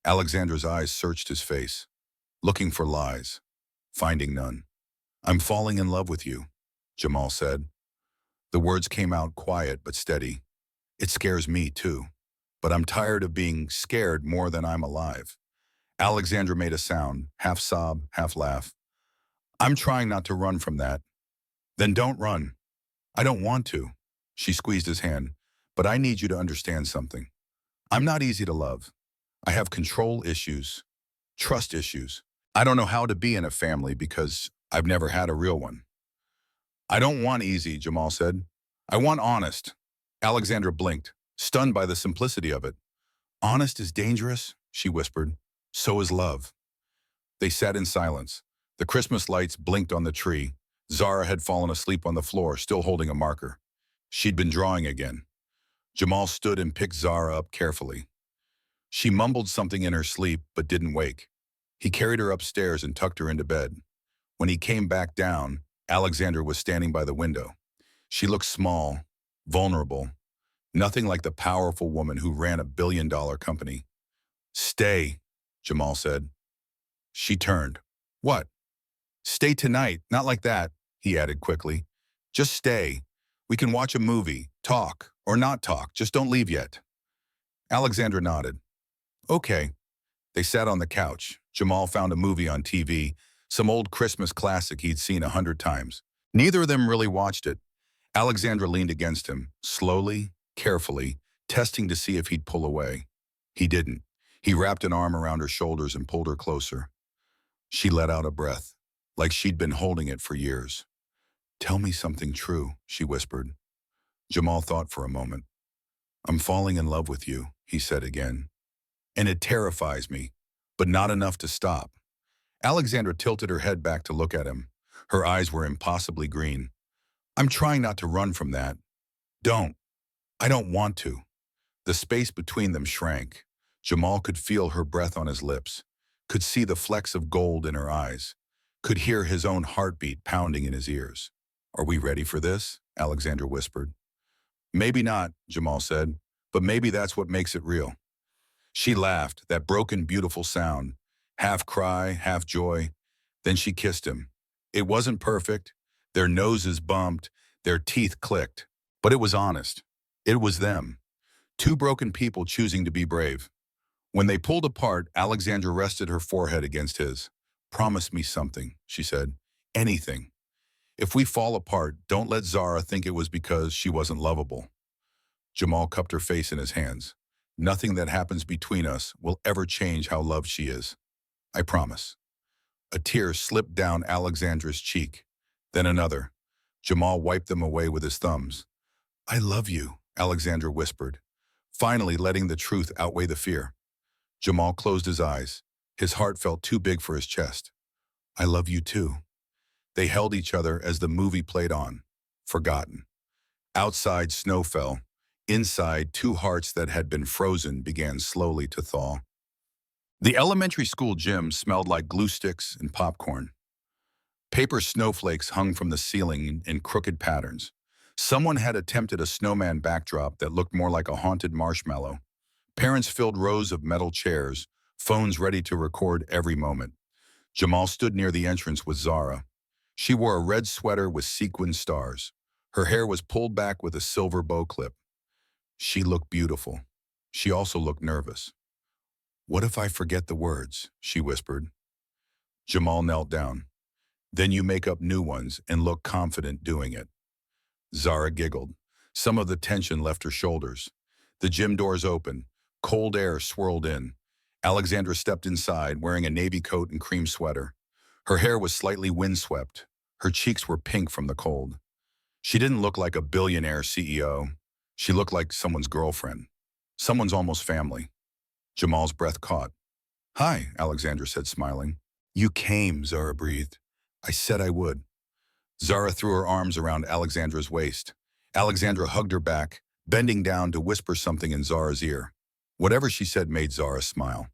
Alexandra's eyes searched his face, looking for lies, finding none. I'm falling in love with you, Jamal said. The words came out quiet but steady. It scares me too, but I'm tired of being scared more than I'm alive. Alexandra made a sound, half sob, half laugh. I'm trying not to run from that. Then don't run. I don't want to. She squeezed his hand. But I need you to understand something. I'm not easy to love. I have control issues, trust issues. I don't know how to be in a family because I've never had a real one. I don't want easy, Jamal said. I want honest. Alexandra blinked, stunned by the simplicity of it. Honest is dangerous, she whispered. So is love. They sat in silence. The Christmas lights blinked on the tree. Zara had fallen asleep on the floor, still holding a marker. She'd been drawing again. Jamal stood and picked Zara up carefully. She mumbled something in her sleep, but didn't wake. He carried her upstairs and tucked her into bed. When he came back down, Alexandra was standing by the window. She looked small, vulnerable, nothing like the powerful woman who ran a billion-dollar company. Stay, Jamal said. She turned. What? Stay tonight, not like that, he added quickly. Just stay. We can watch a movie, talk, or not talk, just don't leave yet. Alexandra nodded. Okay. They sat on the couch. Jamal found a movie on TV, some old Christmas classic he'd seen 100 times. Neither of them really watched it. Alexandra leaned against him, slowly, carefully, testing to see if he'd pull away. He didn't. He wrapped an arm around her shoulders and pulled her closer. She let out a breath, like she'd been holding it for years. Tell me something true, she whispered. Jamal thought for a moment. I'm falling in love with you, he said again. And it terrifies me, but not enough to stop. Alexandra tilted her head back to look at him. Her eyes were impossibly green. I'm trying not to run from that. Don't. I don't want to. The space between them shrank. Jamal could feel her breath on his lips, could see the flecks of gold in her eyes, could hear his own heartbeat pounding in his ears. Are we ready for this? Alexandra whispered. Maybe not, Jamal said, but maybe that's what makes it real. She laughed, that broken, beautiful sound, half cry, half joy. Then she kissed him. It wasn't perfect. Their noses bumped, their teeth clicked, but it was honest. It was them. Two broken people choosing to be brave. When they pulled apart, Alexandra rested her forehead against his. Promise me something, she said. Anything. If we fall apart, don't let Zara think it was because she wasn't lovable. Jamal cupped her face in his hands. Nothing that happens between us will ever change how loved she is. I promise. A tear slipped down Alexandra's cheek, then another. Jamal wiped them away with his thumbs. I love you, Alexandra whispered, finally letting the truth outweigh the fear. Jamal closed his eyes. His heart felt too big for his chest. I love you too. They held each other as the movie played on, forgotten. Outside, snow fell. Inside, two hearts that had been frozen began slowly to thaw. The elementary school gym smelled like glue sticks and popcorn. Paper snowflakes hung from the ceiling in crooked patterns. Someone had attempted a snowman backdrop that looked more like a haunted marshmallow. Parents filled rows of metal chairs, phones ready to record every moment. Jamal stood near the entrance with Zara. She wore a red sweater with sequin stars. Her hair was pulled back with a silver bow clip. She looked beautiful. She also looked nervous. "What if I forget the words?" she whispered. Jamal knelt down. "Then you make up new ones and look confident doing it." Zara giggled. Some of the tension left her shoulders. The gym doors opened. Cold air swirled in. Alexandra stepped inside, wearing a navy coat and cream sweater. Her hair was slightly windswept. Her cheeks were pink from the cold. She didn't look like a billionaire CEO. She looked like someone's girlfriend. Someone's almost family. Jamal's breath caught. "Hi," Alexandra said, smiling. "You came," Zara breathed. "I said I would." Zara threw her arms around Alexandra's waist. Alexandra hugged her back, bending down to whisper something in Zara's ear. Whatever she said made Zara smile.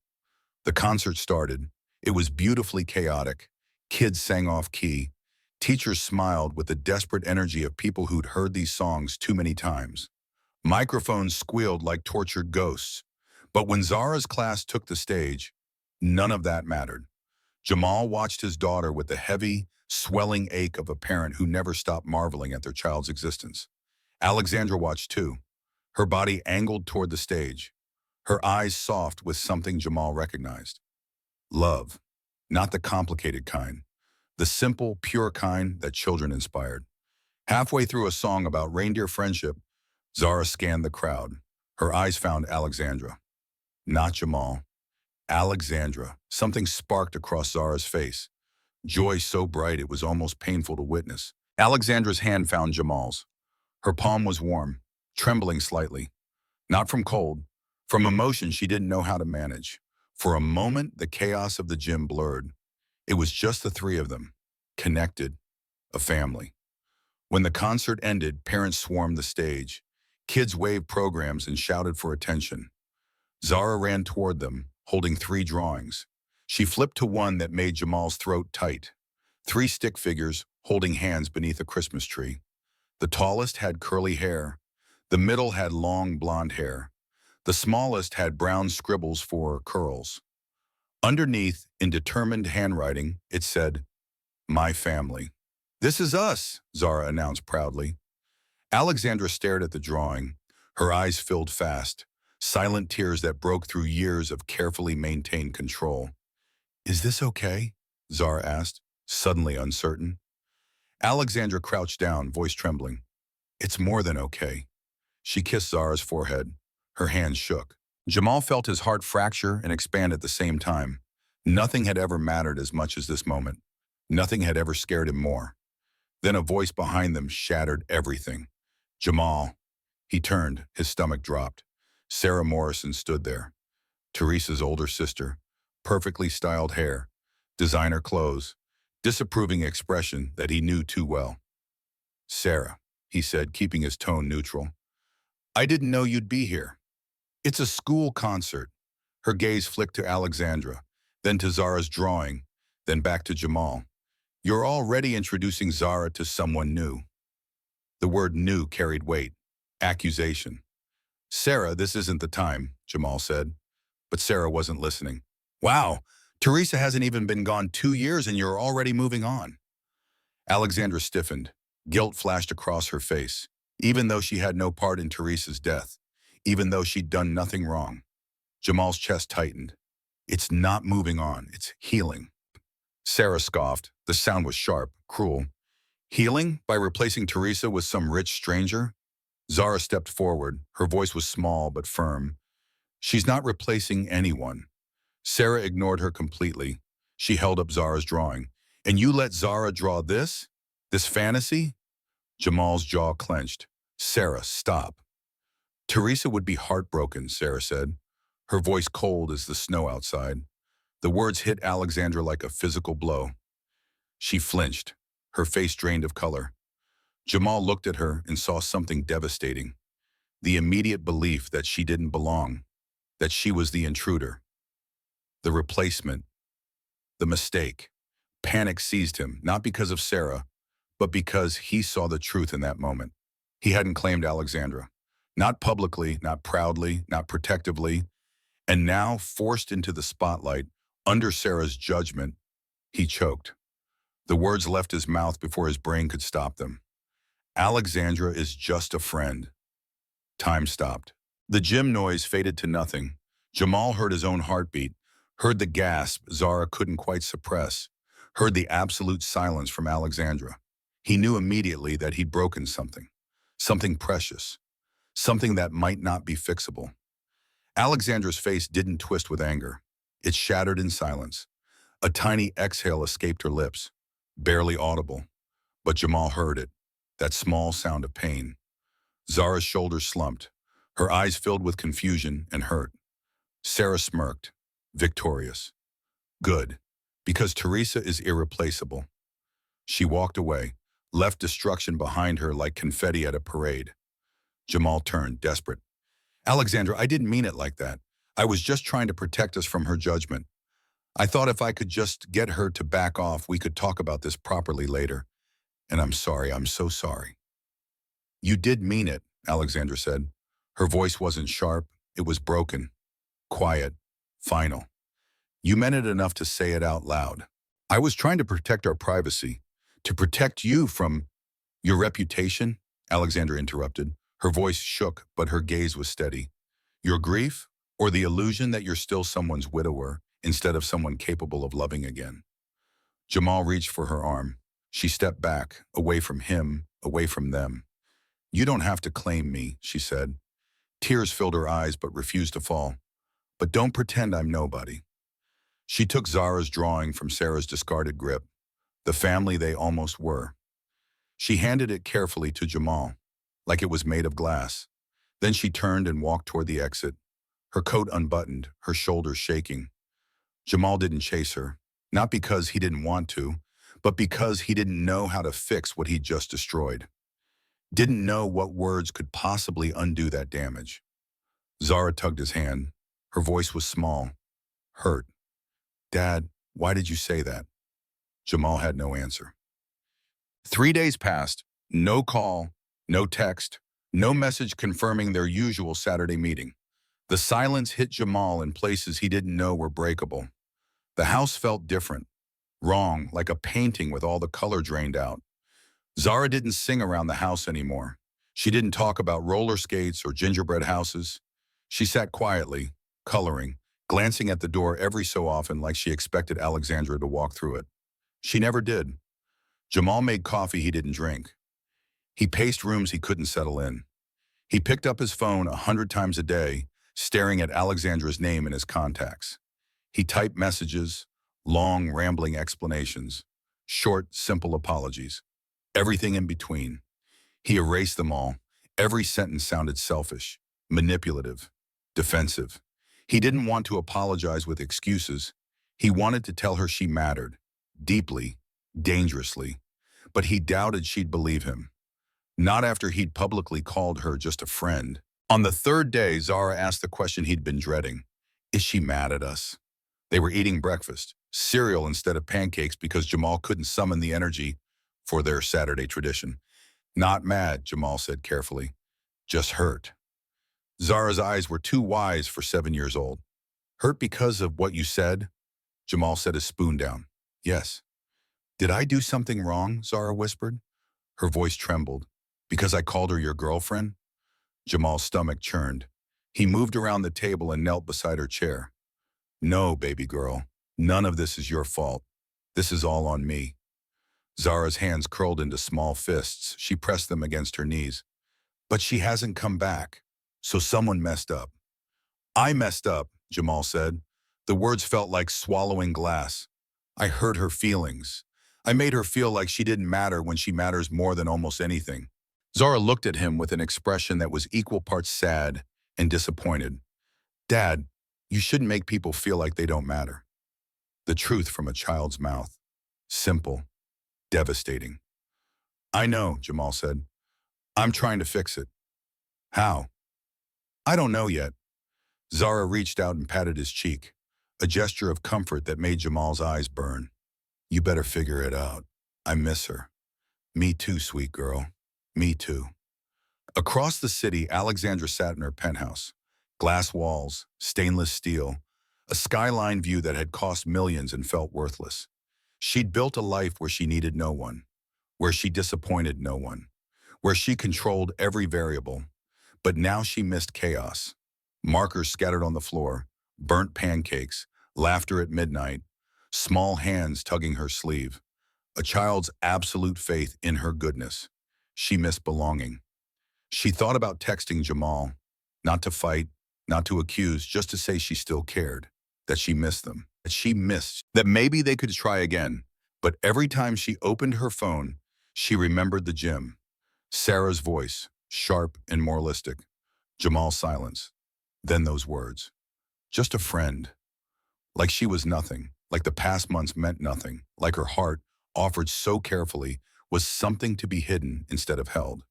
The concert started. It was beautifully chaotic. Kids sang off key. Teachers smiled with the desperate energy of people who'd heard these songs too many times. Microphones squealed like tortured ghosts. But when Zara's class took the stage, none of that mattered. Jamal watched his daughter with the heavy, swelling ache of a parent who never stopped marveling at their child's existence. Alexandra watched too, her body angled toward the stage, her eyes soft with something Jamal recognized. Love. Not the complicated kind. The simple, pure kind that children inspired. Halfway through a song about reindeer friendship, Zara scanned the crowd. Her eyes found Alexandra. Not Jamal. Alexandra. Something sparked across Zara's face. Joy so bright it was almost painful to witness. Alexandra's hand found Jamal's. Her palm was warm, trembling slightly. Not from cold, from emotion she didn't know how to manage. For a moment, the chaos of the gym blurred. It was just the three of them, connected, a family. When the concert ended, parents swarmed the stage. Kids waved programs and shouted for attention. Zara ran toward them, holding 3 drawings. She flipped to one that made Jamal's throat tight. 3 stick figures holding hands beneath a Christmas tree. The tallest had curly hair. The middle had long blonde hair. The smallest had brown scribbles for curls. Underneath, in determined handwriting, it said, "My family." "This is us," Zara announced proudly. Alexandra stared at the drawing. Her eyes filled fast, silent tears that broke through years of carefully maintained control. "Is this okay?" Zara asked, suddenly uncertain. Alexandra crouched down, voice trembling. "It's more than okay." She kissed Zara's forehead. Her hands shook. Jamal felt his heart fracture and expand at the same time. Nothing had ever mattered as much as this moment. Nothing had ever scared him more. Then a voice behind them shattered everything. "Jamal." He turned, his stomach dropped. Sarah Morrison stood there. Teresa's older sister, perfectly styled hair, designer clothes, disapproving expression that he knew too well. "Sarah," he said, keeping his tone neutral. "I didn't know you'd be here." "It's a school concert." Her gaze flicked to Alexandra, then to Zara's drawing, then back to Jamal. "You're already introducing Zara to someone new." The word new carried weight, accusation. "Sarah, this isn't the time," Jamal said. But Sarah wasn't listening. "Wow, Teresa hasn't even been gone 2 years and you're already moving on." Alexandra stiffened. Guilt flashed across her face, even though she had no part in Teresa's death, even though she'd done nothing wrong. Jamal's chest tightened. "It's not moving on, it's healing." Sarah scoffed. The sound was sharp, cruel. "Healing? By replacing Teresa with some rich stranger?" Zara stepped forward. Her voice was small but firm. "She's not replacing anyone." Sarah ignored her completely. She held up Zara's drawing. "And you let Zara draw this? This fantasy?" Jamal's jaw clenched. "Sarah, stop." "Teresa would be heartbroken," Sarah said, her voice cold as the snow outside. The words hit Alexandra like a physical blow. She flinched, her face drained of color. Jamal looked at her and saw something devastating. The immediate belief that she didn't belong, that she was the intruder. The replacement, the mistake. Panic seized him, not because of Sarah, but because he saw the truth in that moment. He hadn't claimed Alexandra. Not publicly, not proudly, not protectively, and now, forced into the spotlight, under Sarah's judgment, he choked. The words left his mouth before his brain could stop them. Alexandra is just a friend. Time stopped. The gym noise faded to nothing. Jamal heard his own heartbeat, heard the gasp Zara couldn't quite suppress, heard the absolute silence from Alexandra. He knew immediately that he'd broken something, something precious, something that might not be fixable. Alexandra's face didn't twist with anger. It shattered in silence. A tiny exhale escaped her lips, barely audible, but Jamal heard it, that small sound of pain. Zara's shoulders slumped, her eyes filled with confusion and hurt. Sarah smirked, victorious. Good, because Teresa is irreplaceable. She walked away, left destruction behind her like confetti at a parade. Jamal turned, desperate. Alexandra, I didn't mean it like that. I was just trying to protect us from her judgment. I thought if I could just get her to back off, we could talk about this properly later. And I'm sorry, I'm so sorry. You did mean it, Alexandra said. Her voice wasn't sharp, it was broken, quiet, final. You meant it enough to say it out loud. I was trying to protect our privacy, to protect you from your reputation, Alexandra interrupted. Her voice shook, but her gaze was steady. Your grief, or the illusion that you're still someone's widower instead of someone capable of loving again. Jamal reached for her arm. She stepped back, away from him, away from them. You don't have to claim me, she said. Tears filled her eyes but refused to fall. But don't pretend I'm nobody. She took Zara's drawing from Sarah's discarded grip, the family they almost were. She handed it carefully to Jamal, like it was made of glass. Then she turned and walked toward the exit, her coat unbuttoned, her shoulders shaking. Jamal didn't chase her, not because he didn't want to, but because he didn't know how to fix what he'd just destroyed. Didn't know what words could possibly undo that damage. Zara tugged his hand. Her voice was small, hurt. Dad, why did you say that? Jamal had no answer. 3 days passed, no call, no text, no message confirming their usual Saturday meeting. The silence hit Jamal in places he didn't know were breakable. The house felt different, wrong, like a painting with all the color drained out. Zara didn't sing around the house anymore. She didn't talk about roller skates or gingerbread houses. She sat quietly, coloring, glancing at the door every so often like she expected Alexandra to walk through it. She never did. Jamal made coffee he didn't drink. He paced rooms he couldn't settle in. He picked up his phone 100 times a day, staring at Alexandra's name in his contacts. He typed messages, long, rambling explanations, short, simple apologies, everything in between. He erased them all. Every sentence sounded selfish, manipulative, defensive. He didn't want to apologize with excuses. He wanted to tell her she mattered, deeply, dangerously, but he doubted she'd believe him. Not after he'd publicly called her just a friend. On the third day, Zara asked the question he'd been dreading. Is she mad at us? They were eating breakfast, cereal instead of pancakes because Jamal couldn't summon the energy for their Saturday tradition. Not mad, Jamal said carefully. Just hurt. Zara's eyes were too wise for 7 years old. Hurt because of what you said? Jamal set his spoon down. Yes. Did I do something wrong? Zara whispered. Her voice trembled. Because I called her your girlfriend? Jamal's stomach churned. He moved around the table and knelt beside her chair. No, baby girl. None of this is your fault. This is all on me. Zara's hands curled into small fists. She pressed them against her knees. But she hasn't come back. So someone messed up. I messed up, Jamal said. The words felt like swallowing glass. I hurt her feelings. I made her feel like she didn't matter when she matters more than almost anything. Zara looked at him with an expression that was equal parts sad and disappointed. Dad, you shouldn't make people feel like they don't matter. The truth from a child's mouth. Simple. Devastating. I know, Jamal said. I'm trying to fix it. How? I don't know yet. Zara reached out and patted his cheek. a gesture of comfort that made Jamal's eyes burn. You better figure it out. I miss her. Me too, sweet girl. Me too. Across the city, Alexandra sat in her penthouse. Glass walls, stainless steel, a skyline view that had cost millions and felt worthless. She'd built a life where she needed no one, where she disappointed no one, where she controlled every variable. But now she missed chaos. Markers scattered on the floor, burnt pancakes, laughter at midnight, small hands tugging her sleeve, a child's absolute faith in her goodness. She missed belonging. She thought about texting Jamal, not to fight, not to accuse, just to say she still cared, that she missed them, that she missed, that maybe they could try again. But every time she opened her phone, she remembered the gym. Sarah's voice, sharp and moralistic. Jamal's silence. Then those words. Just a friend. Like she was nothing, like the past months meant nothing, like her heart, offered so carefully, was something to be hidden instead of held.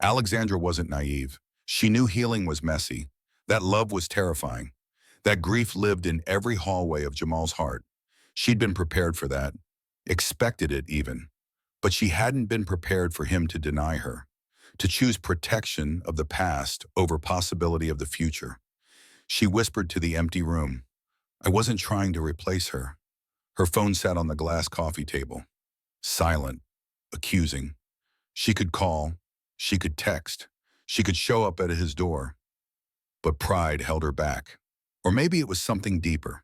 Alexandra wasn't naive. She knew healing was messy, that love was terrifying, that grief lived in every hallway of Jamal's heart. She'd been prepared for that, expected it even. But she hadn't been prepared for him to deny her, to choose protection of the past over possibility of the future. She whispered to the empty room, I wasn't trying to replace her. Her phone sat on the glass coffee table, silent, accusing. She could call, she could text, she could show up at his door. But pride held her back. Or maybe it was something deeper.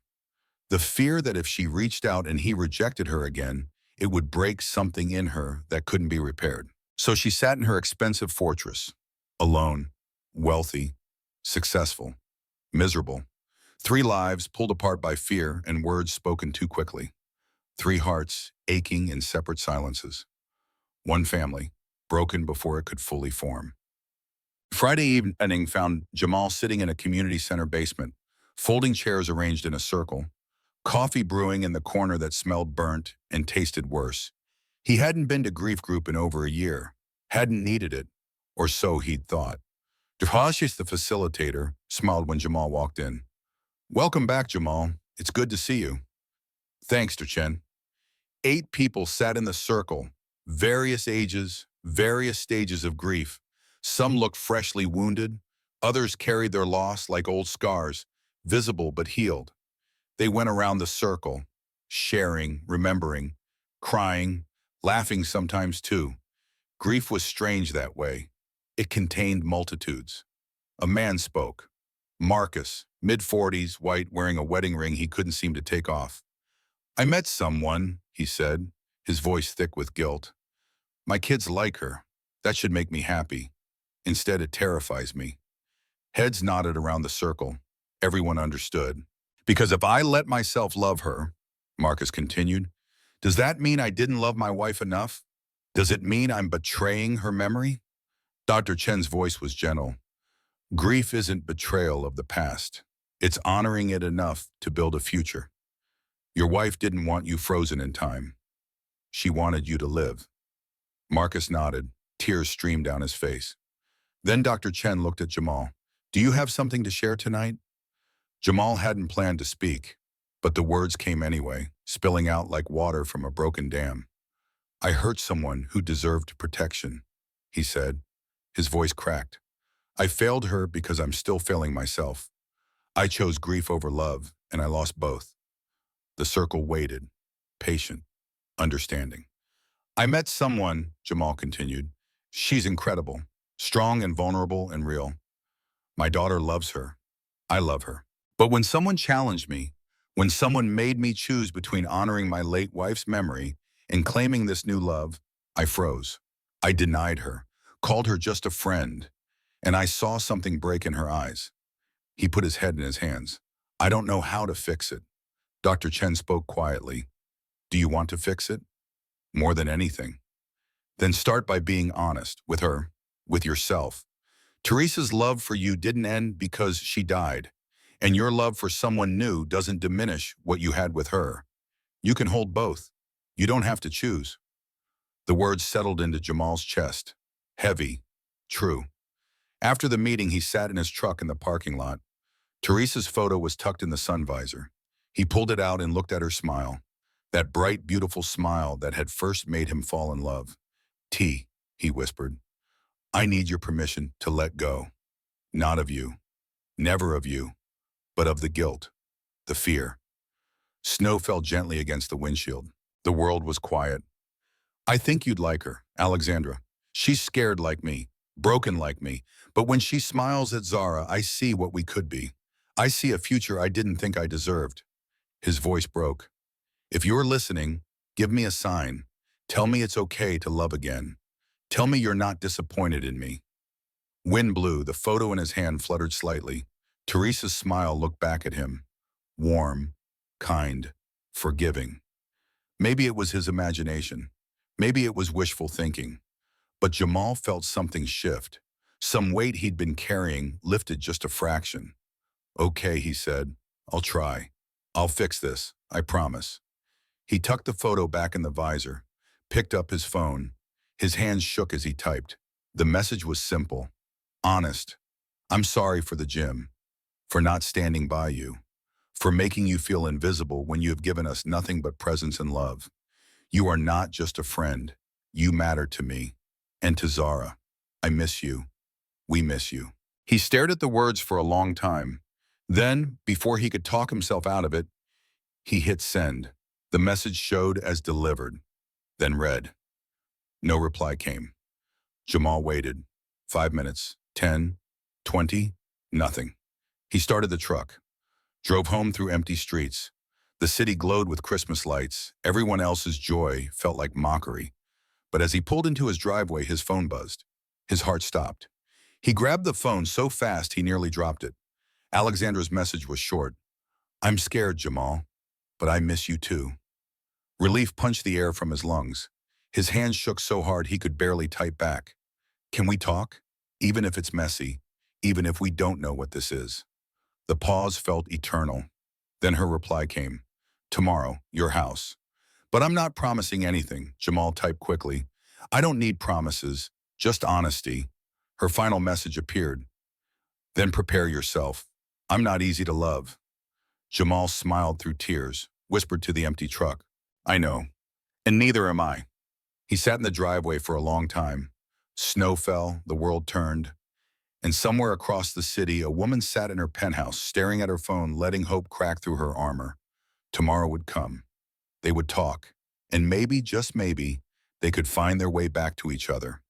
The fear that if she reached out and he rejected her again, it would break something in her that couldn't be repaired. So she sat in her expensive fortress, alone, wealthy, successful, miserable. 3 lives pulled apart by fear and words spoken too quickly. 3 hearts aching in separate silences. 1 family, broken before it could fully form. Friday evening found Jamal sitting in a community center basement, folding chairs arranged in a circle, coffee brewing in the corner that smelled burnt and tasted worse. He hadn't been to grief group in over a year, hadn't needed it, or so he'd thought. Dvashis, the facilitator, smiled when Jamal walked in. Welcome back, Jamal. It's good to see you. Thanks, Chen. 8 people sat in the circle, various ages, various stages of grief. Some looked freshly wounded, others carried their loss like old scars, visible but healed. They went around the circle, sharing, remembering, crying, laughing sometimes too. Grief was strange that way. It contained multitudes. A man spoke. Marcus, mid-40s, white, wearing a wedding ring he couldn't seem to take off. I met someone, he said, his voice thick with guilt. My kids like her. That should make me happy. Instead, it terrifies me. Heads nodded around the circle. Everyone understood. Because if I let myself love her, Marcus continued, does that mean I didn't love my wife enough? Does it mean I'm betraying her memory? Dr. Chen's voice was gentle. Grief isn't betrayal of the past. It's honoring it enough to build a future. Your wife didn't want you frozen in time. She wanted you to live. Marcus nodded. Tears streamed down his face. Then Dr. Chen looked at Jamal. Do you have something to share tonight? Jamal hadn't planned to speak, but the words came anyway, spilling out like water from a broken dam. I hurt someone who deserved protection, he said. His voice cracked. I failed her because I'm still failing myself. I chose grief over love, and I lost both. The circle waited, patient, understanding. I met someone, Jamal continued. She's incredible, strong and vulnerable and real. My daughter loves her. I love her. But when someone challenged me, when someone made me choose between honoring my late wife's memory and claiming this new love, I froze. I denied her, called her just a friend, and I saw something break in her eyes. He put his head in his hands. I don't know how to fix it. Dr. Chen spoke quietly. Do you want to fix it? More than anything. Then start by being honest with her, with yourself. Teresa's love for you didn't end because she died, and your love for someone new doesn't diminish what you had with her. You can hold both. You don't have to choose. The words settled into Jamal's chest. Heavy. True. After the meeting, he sat in his truck in the parking lot. Teresa's photo was tucked in the sun visor. He pulled it out and looked at her smile. That bright, beautiful smile that had first made him fall in love. T, he whispered, I need your permission to let go. Not of you, never of you, but of the guilt, the fear. Snow fell gently against the windshield. The world was quiet. I think you'd like her, Alexandra. She's scared like me, broken like me, but when she smiles at Zara, I see what we could be. I see a future I didn't think I deserved. His voice broke. If you're listening, give me a sign. Tell me it's okay to love again. Tell me you're not disappointed in me. Wind blew, the photo in his hand fluttered slightly. Teresa's smile looked back at him. Warm, kind, forgiving. Maybe it was his imagination. Maybe it was wishful thinking. But Jamal felt something shift. Some weight he'd been carrying lifted just a fraction. Okay, he said. I'll try. I'll fix this, I promise. He tucked the photo back in the visor, picked up his phone. His hands shook as he typed. The message was simple, honest. I'm sorry for the gym, for not standing by you, for making you feel invisible when you have given us nothing but presence and love. You are not just a friend. You matter to me. And to Zara. I miss you. We miss you. He stared at the words for a long time. Then, before he could talk himself out of it, he hit send. The message showed as delivered, then read. No reply came. Jamal waited. 5 minutes, 10, 20, nothing. He started the truck, drove home through empty streets. The city glowed with Christmas lights. Everyone else's joy felt like mockery. But as he pulled into his driveway, his phone buzzed. His heart stopped. He grabbed the phone so fast he nearly dropped it. Alexandra's message was short. I'm scared, Jamal, but I miss you too. Relief punched the air from his lungs. His hands shook so hard he could barely type back. Can we talk? Even if it's messy, even if we don't know what this is. The pause felt eternal. Then her reply came. Tomorrow, your house. But I'm not promising anything, Jamal typed quickly. I don't need promises, just honesty. Her final message appeared. Then prepare yourself. I'm not easy to love. Jamal smiled through tears, whispered to the empty truck. I know. And neither am I. He sat in the driveway for a long time. Snow fell, the world turned. And somewhere across the city, a woman sat in her penthouse, staring at her phone, letting hope crack through her armor. Tomorrow would come. They would talk. And maybe, just maybe, they could find their way back to each other.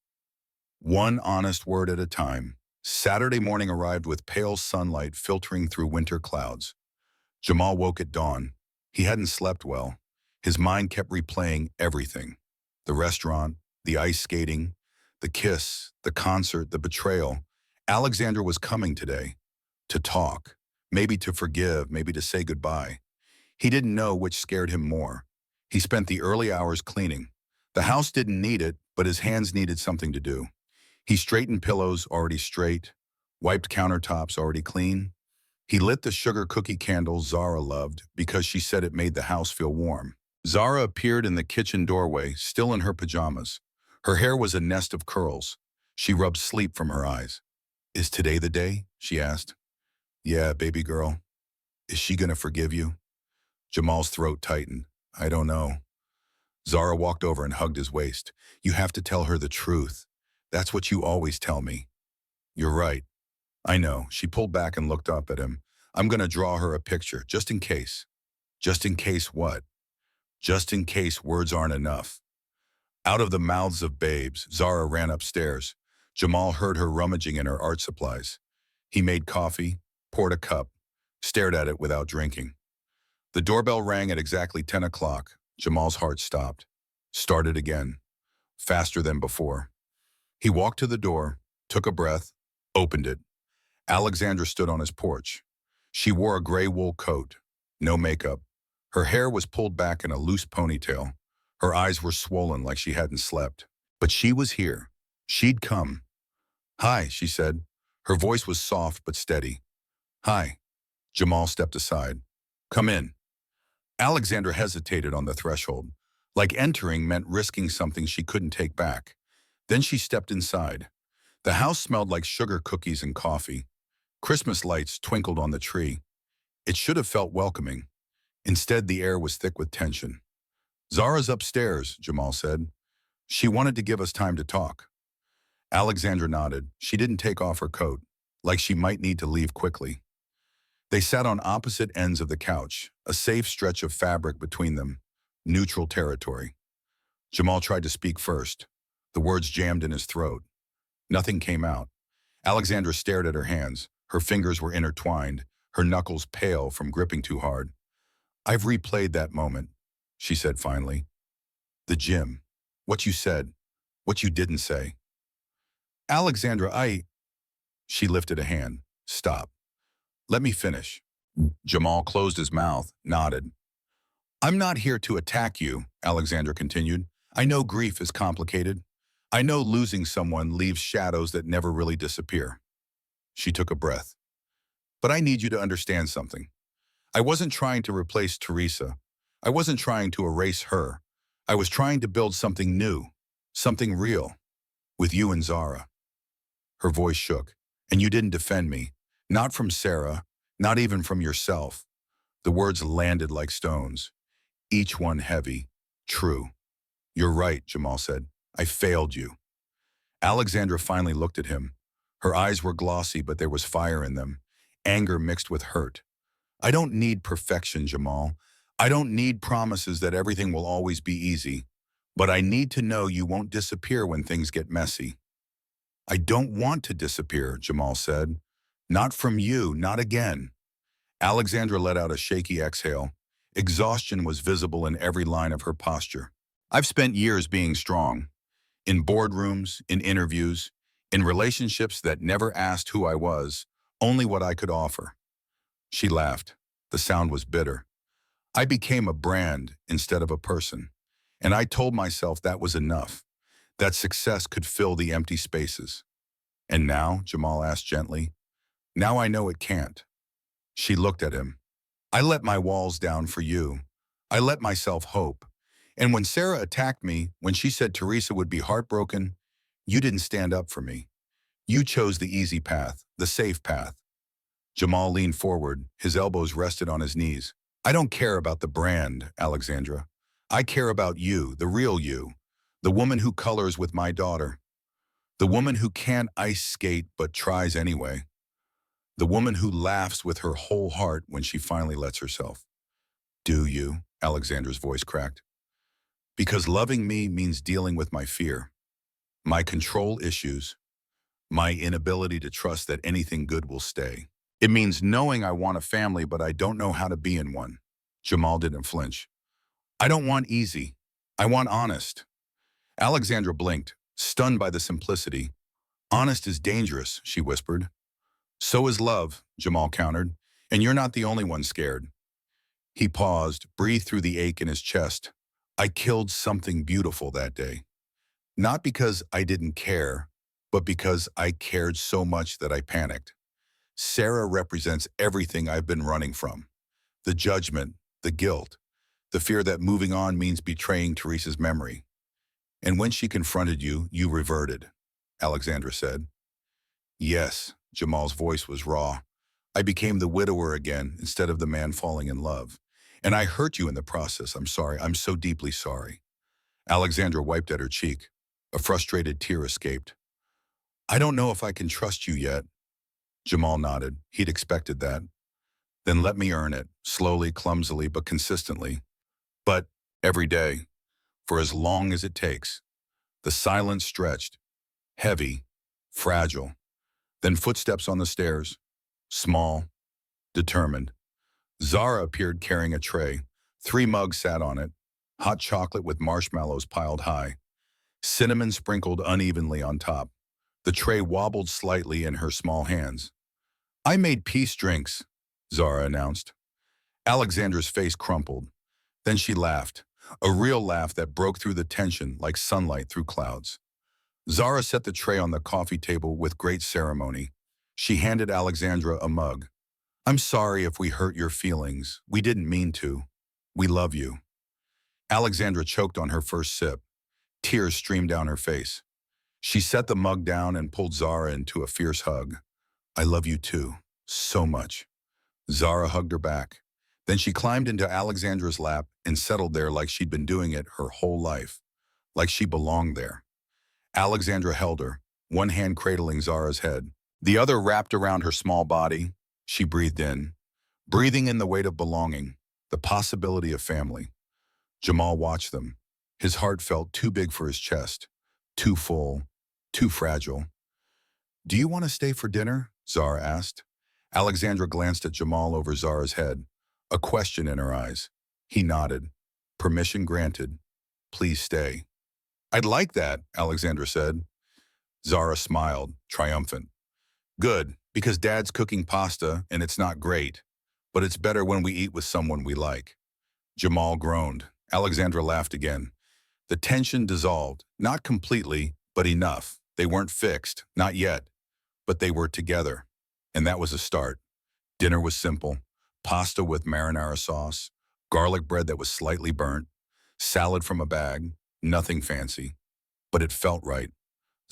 One honest word at a time. Saturday morning arrived with pale sunlight filtering through winter clouds. Jamal woke at dawn. He hadn't slept well. His mind kept replaying everything. The restaurant, the ice skating, the kiss, the concert, the betrayal. Alexandra was coming today. To talk. Maybe to forgive, maybe to say goodbye. He didn't know which scared him more. He spent the early hours cleaning. The house didn't need it, but his hands needed something to do. He straightened pillows already straight, wiped countertops already clean. He lit the sugar cookie candle Zara loved because she said it made the house feel warm. Zara appeared in the kitchen doorway, still in her pajamas. Her hair was a nest of curls. She rubbed sleep from her eyes. Is today the day? She asked. Yeah, baby girl. Is she gonna forgive you? Jamal's throat tightened. I don't know. Zara walked over and hugged his waist. You have to tell her the truth. That's what you always tell me. You're right. I know. She pulled back and looked up at him. I'm gonna draw her a picture, just in case. Just in case what? Just in case words aren't enough. Out of the mouths of babes, Zara ran upstairs. Jamal heard her rummaging in her art supplies. He made coffee, poured a cup, stared at it without drinking. The doorbell rang at exactly 10 o'clock. Jamal's heart stopped. Started again. Faster than before. He walked to the door, took a breath, opened it. Alexandra stood on his porch. She wore a gray wool coat, no makeup. Her hair was pulled back in a loose ponytail. Her eyes were swollen like she hadn't slept. But she was here. She'd come. Hi, she said. Her voice was soft but steady. Hi. Jamal stepped aside. Come in. Alexandra hesitated on the threshold. Like entering meant risking something she couldn't take back. Then she stepped inside. The house smelled like sugar cookies and coffee. Christmas lights twinkled on the tree. It should have felt welcoming. Instead, the air was thick with tension. "Zara's upstairs," Jamal said. "She wanted to give us time to talk." Alexandra nodded. She didn't take off her coat, like she might need to leave quickly. They sat on opposite ends of the couch, a safe stretch of fabric between them, neutral territory. Jamal tried to speak first. The words jammed in his throat. Nothing came out. Alexandra stared at her hands. Her fingers were intertwined, her knuckles pale from gripping too hard. "I've replayed that moment," she said finally. "The gym. What you said. What you didn't say." "Alexandra, She lifted a hand. "Stop. Let me finish." Jamal closed his mouth, nodded. "I'm not here to attack you," Alexandra continued. "I know grief is complicated. I know losing someone leaves shadows that never really disappear." She took a breath. "But I need you to understand something. I wasn't trying to replace Teresa. I wasn't trying to erase her. I was trying to build something new, something real, with you and Zara." Her voice shook. "And you didn't defend me. Not from Sarah, not even from yourself." The words landed like stones, each one heavy. "True. You're right," Jamal said. "I failed you." Alexandra finally looked at him. Her eyes were glossy, but there was fire in them, anger mixed with hurt. "I don't need perfection, Jamal. I don't need promises that everything will always be easy. But I need to know you won't disappear when things get messy." "I don't want to disappear," Jamal said. "Not from you, not again." Alexandra let out a shaky exhale. Exhaustion was visible in every line of her posture. "I've spent years being strong. In boardrooms, in interviews, in relationships that never asked who I was, only what I could offer." She laughed. The sound was bitter. "I became a brand instead of a person. And I told myself that was enough, that success could fill the empty spaces." "And now?" Jamal asked gently. "Now I know it can't." She looked at him. "I let my walls down for you. I let myself hope. And when Sarah attacked me, when she said Teresa would be heartbroken, you didn't stand up for me. You chose the easy path, the safe path." Jamal leaned forward, his elbows rested on his knees. "I don't care about the brand, Alexandra. I care about you, the real you, the woman who colors with my daughter, the woman who can't ice skate but tries anyway, the woman who laughs with her whole heart when she finally lets herself." "Do you?" Alexandra's voice cracked. "Because loving me means dealing with my fear, my control issues, my inability to trust that anything good will stay. It means knowing I want a family, but I don't know how to be in one." Jamal didn't flinch. "I don't want easy. I want honest." Alexandra blinked, stunned by the simplicity. "Honest is dangerous," she whispered. "So is love," Jamal countered. "And you're not the only one scared." He paused, breathed through the ache in his chest. "I killed something beautiful that day. Not because I didn't care, but because I cared so much that I panicked. Sarah represents everything I've been running from. The judgment, the guilt, the fear that moving on means betraying Teresa's memory. And when she confronted you, you reverted," Alexandra said. "Yes," Jamal's voice was raw. "I became the widower again instead of the man falling in love. And I hurt you in the process. I'm sorry. I'm so deeply sorry." Alexandra wiped at her cheek. A frustrated tear escaped. "I don't know if I can trust you yet." Jamal nodded. He'd expected that. "Then let me earn it, slowly, clumsily, but consistently. But every day, for as long as it takes." The silence stretched, heavy, fragile. Then footsteps on the stairs, small, determined. Zara appeared carrying a tray. 3 mugs sat on it, hot chocolate with marshmallows piled high, cinnamon sprinkled unevenly on top. The tray wobbled slightly in her small hands. "I made peace drinks," Zara announced. Alexandra's face crumpled. Then she laughed, a real laugh that broke through the tension like sunlight through clouds. Zara set the tray on the coffee table with great ceremony. She handed Alexandra a mug. "I'm sorry if we hurt your feelings. We didn't mean to. We love you." Alexandra choked on her first sip. Tears streamed down her face. She set the mug down and pulled Zara into a fierce hug. "I love you too, so much." Zara hugged her back. Then she climbed into Alexandra's lap and settled there like she'd been doing it her whole life, like she belonged there. Alexandra held her, one hand cradling Zara's head, the other wrapped around her small body. She breathed in, breathing in the weight of belonging, the possibility of family. Jamal watched them. His heart felt too big for his chest, too full, too fragile. "Do you want to stay for dinner?" Zara asked. Alexandra glanced at Jamal over Zara's head, a question in her eyes. He nodded. "Permission granted. Please stay." "I'd like that," Alexandra said. Zara smiled, triumphant. "Good, because Dad's cooking pasta and it's not great, but it's better when we eat with someone we like." Jamal groaned. Alexandra laughed again. The tension dissolved, not completely, but enough. They weren't fixed, not yet, but they were together. And that was a start. Dinner was simple. Pasta with marinara sauce, garlic bread that was slightly burnt, salad from a bag, nothing fancy. But it felt right.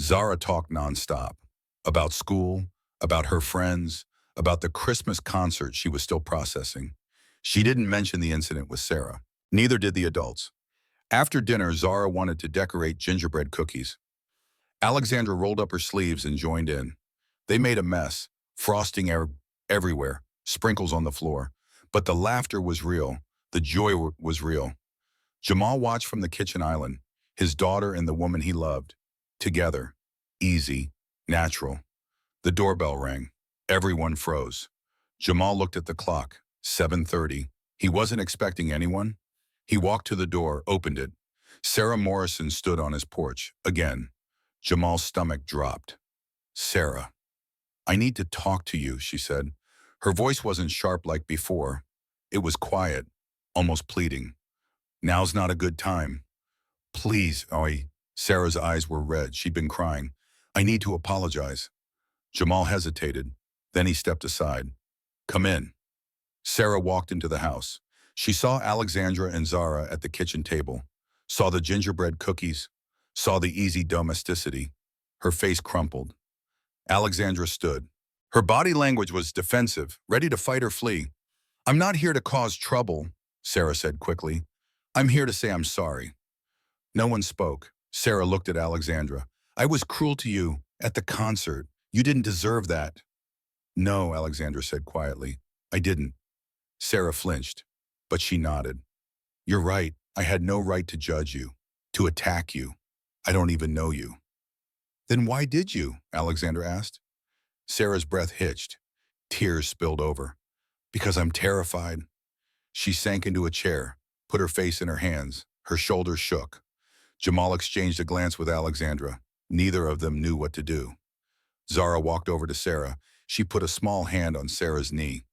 Zara talked nonstop. About school, about her friends, about the Christmas concert she was still processing. She didn't mention the incident with Sarah. Neither did the adults. After dinner, Zara wanted to decorate gingerbread cookies. Alexandra rolled up her sleeves and joined in. They made a mess, frosting everywhere, sprinkles on the floor. But the laughter was real. The joy was real. Jamal watched from the kitchen island, his daughter and the woman he loved. Together. Easy. Natural. The doorbell rang. Everyone froze. Jamal looked at the clock. 7:30. He wasn't expecting anyone. He walked to the door, opened it. Sarah Morrison stood on his porch. Again. Jamal's stomach dropped. "Sarah, I need to talk to you," she said. Her voice wasn't sharp like before. It was quiet, almost pleading. "Now's not a good time." "Please, Oi." Sarah's eyes were red. She'd been crying. "I need to apologize." Jamal hesitated. Then he stepped aside. "Come in." Sarah walked into the house. She saw Alexandra and Zara at the kitchen table, saw the gingerbread cookies, saw the easy domesticity. Her face crumpled. Alexandra stood. Her body language was defensive, ready to fight or flee. "I'm not here to cause trouble," Sarah said quickly. "I'm here to say I'm sorry." No one spoke. Sarah looked at Alexandra. "I was cruel to you at the concert. You didn't deserve that." "No," Alexandra said quietly. "I didn't." Sarah flinched, but she nodded. "You're right. I had no right to judge you, to attack you. I don't even know you." "Then why did you?" Alexandra asked. Sarah's breath hitched. Tears spilled over. "Because I'm terrified." She sank into a chair, put her face in her hands. Her shoulders shook. Jamal exchanged a glance with Alexandra. Neither of them knew what to do. Zara walked over to Sarah. She put a small hand on Sarah's knee.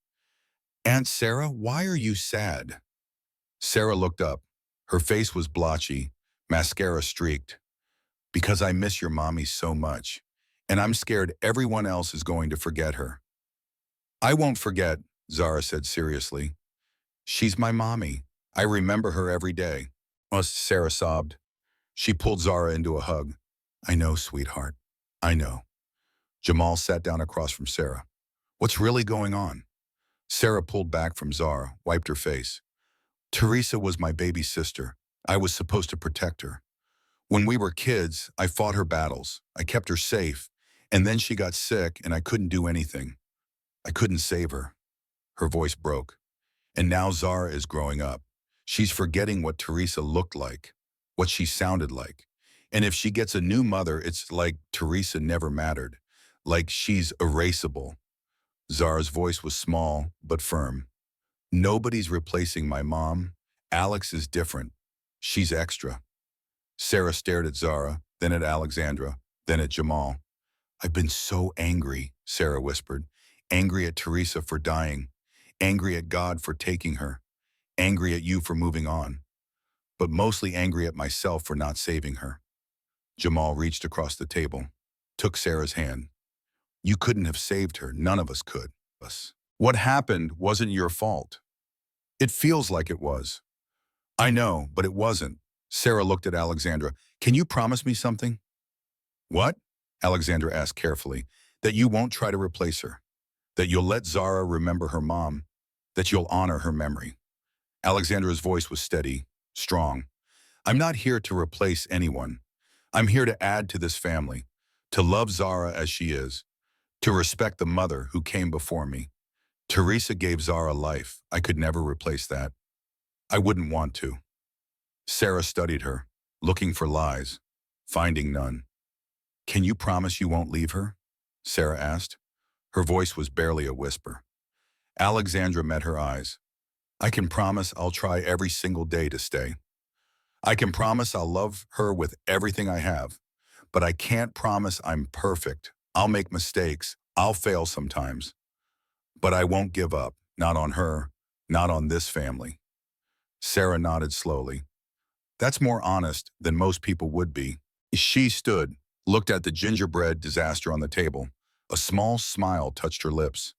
"Aunt Sarah, why are you sad?" Sarah looked up. Her face was blotchy, mascara streaked. "Because I miss your mommy so much, and I'm scared everyone else is going to forget her." "I won't forget," Zara said seriously. "She's my mommy. I remember her every day." Sarah sobbed. She pulled Zara into a hug. "I know, sweetheart. I know." Jamal sat down across from Sarah. "What's really going on?" Sarah pulled back from Zara, wiped her face. "Teresa was my baby sister. I was supposed to protect her. When we were kids, I fought her battles. I kept her safe. And then she got sick and I couldn't do anything. I couldn't save her." Her voice broke. "And now Zara is growing up. She's forgetting what Teresa looked like, what she sounded like. And if she gets a new mother, it's like Teresa never mattered, like she's erasable." Zara's voice was small but firm. "Nobody's replacing my mom. Alex is different. She's extra." Sarah stared at Zara, then at Alexandra, then at Jamal. "I've been so angry," Sarah whispered. "Angry at Teresa for dying. Angry at God for taking her. Angry at you for moving on. But mostly angry at myself for not saving her." Jamal reached across the table, took Sarah's hand. "You couldn't have saved her. None of us could. What happened wasn't your fault." "It feels like it was." "I know, but it wasn't." Sarah looked at Alexandra. "Can you promise me something?" "What?" Alexandra asked carefully. "That you won't try to replace her. That you'll let Zara remember her mom. that you'll honor her memory. Alexandra's voice was steady, strong. I'm not here to replace anyone. I'm here to add to this family, to love Zara as she is, to respect the mother who came before me. Teresa gave Zara life. I could never replace that. I wouldn't want to. Sarah studied her, looking for lies, finding none. Can you promise you won't leave her? Sarah asked. Her voice was barely a whisper. Alexandra met her eyes. I can promise I'll try every single day to stay. I can promise I'll love her with everything I have. But I can't promise I'm perfect. I'll make mistakes. I'll fail sometimes. But I won't give up. Not on her. Not on this family. Sarah nodded slowly. That's more honest than most people would be. She stood, looked at the gingerbread disaster on the table. A small smile touched her lips.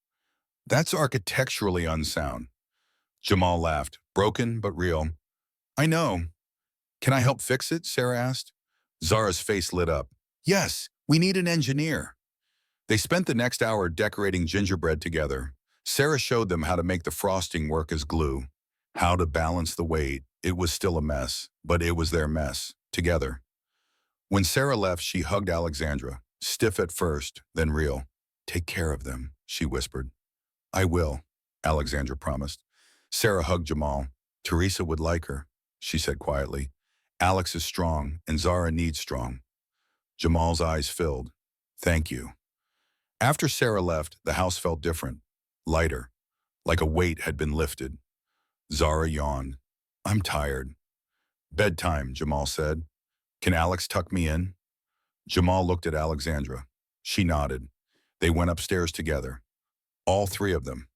That's architecturally unsound. Jamal laughed, broken but real. I know. Can I help fix it? Sarah asked. Zara's face lit up. Yes, we need an engineer. They spent the next hour decorating gingerbread together. Sarah showed them how to make the frosting work as glue, how to balance the weight. It was still a mess, but it was their mess, together. When Sarah left, she hugged Alexandra, stiff at first, then real. Take care of them, she whispered. I will, Alexandra promised. Sarah hugged Jamal. Teresa would like her, she said quietly. Alex is strong, and Zara needs strong. Jamal's eyes filled. Thank you. After Sarah left, the house felt different, lighter, like a weight had been lifted. Zara yawned. I'm tired. Bedtime, Jamal said. Can Alex tuck me in? Jamal looked at Alexandra. She nodded. They went upstairs together. All three of them.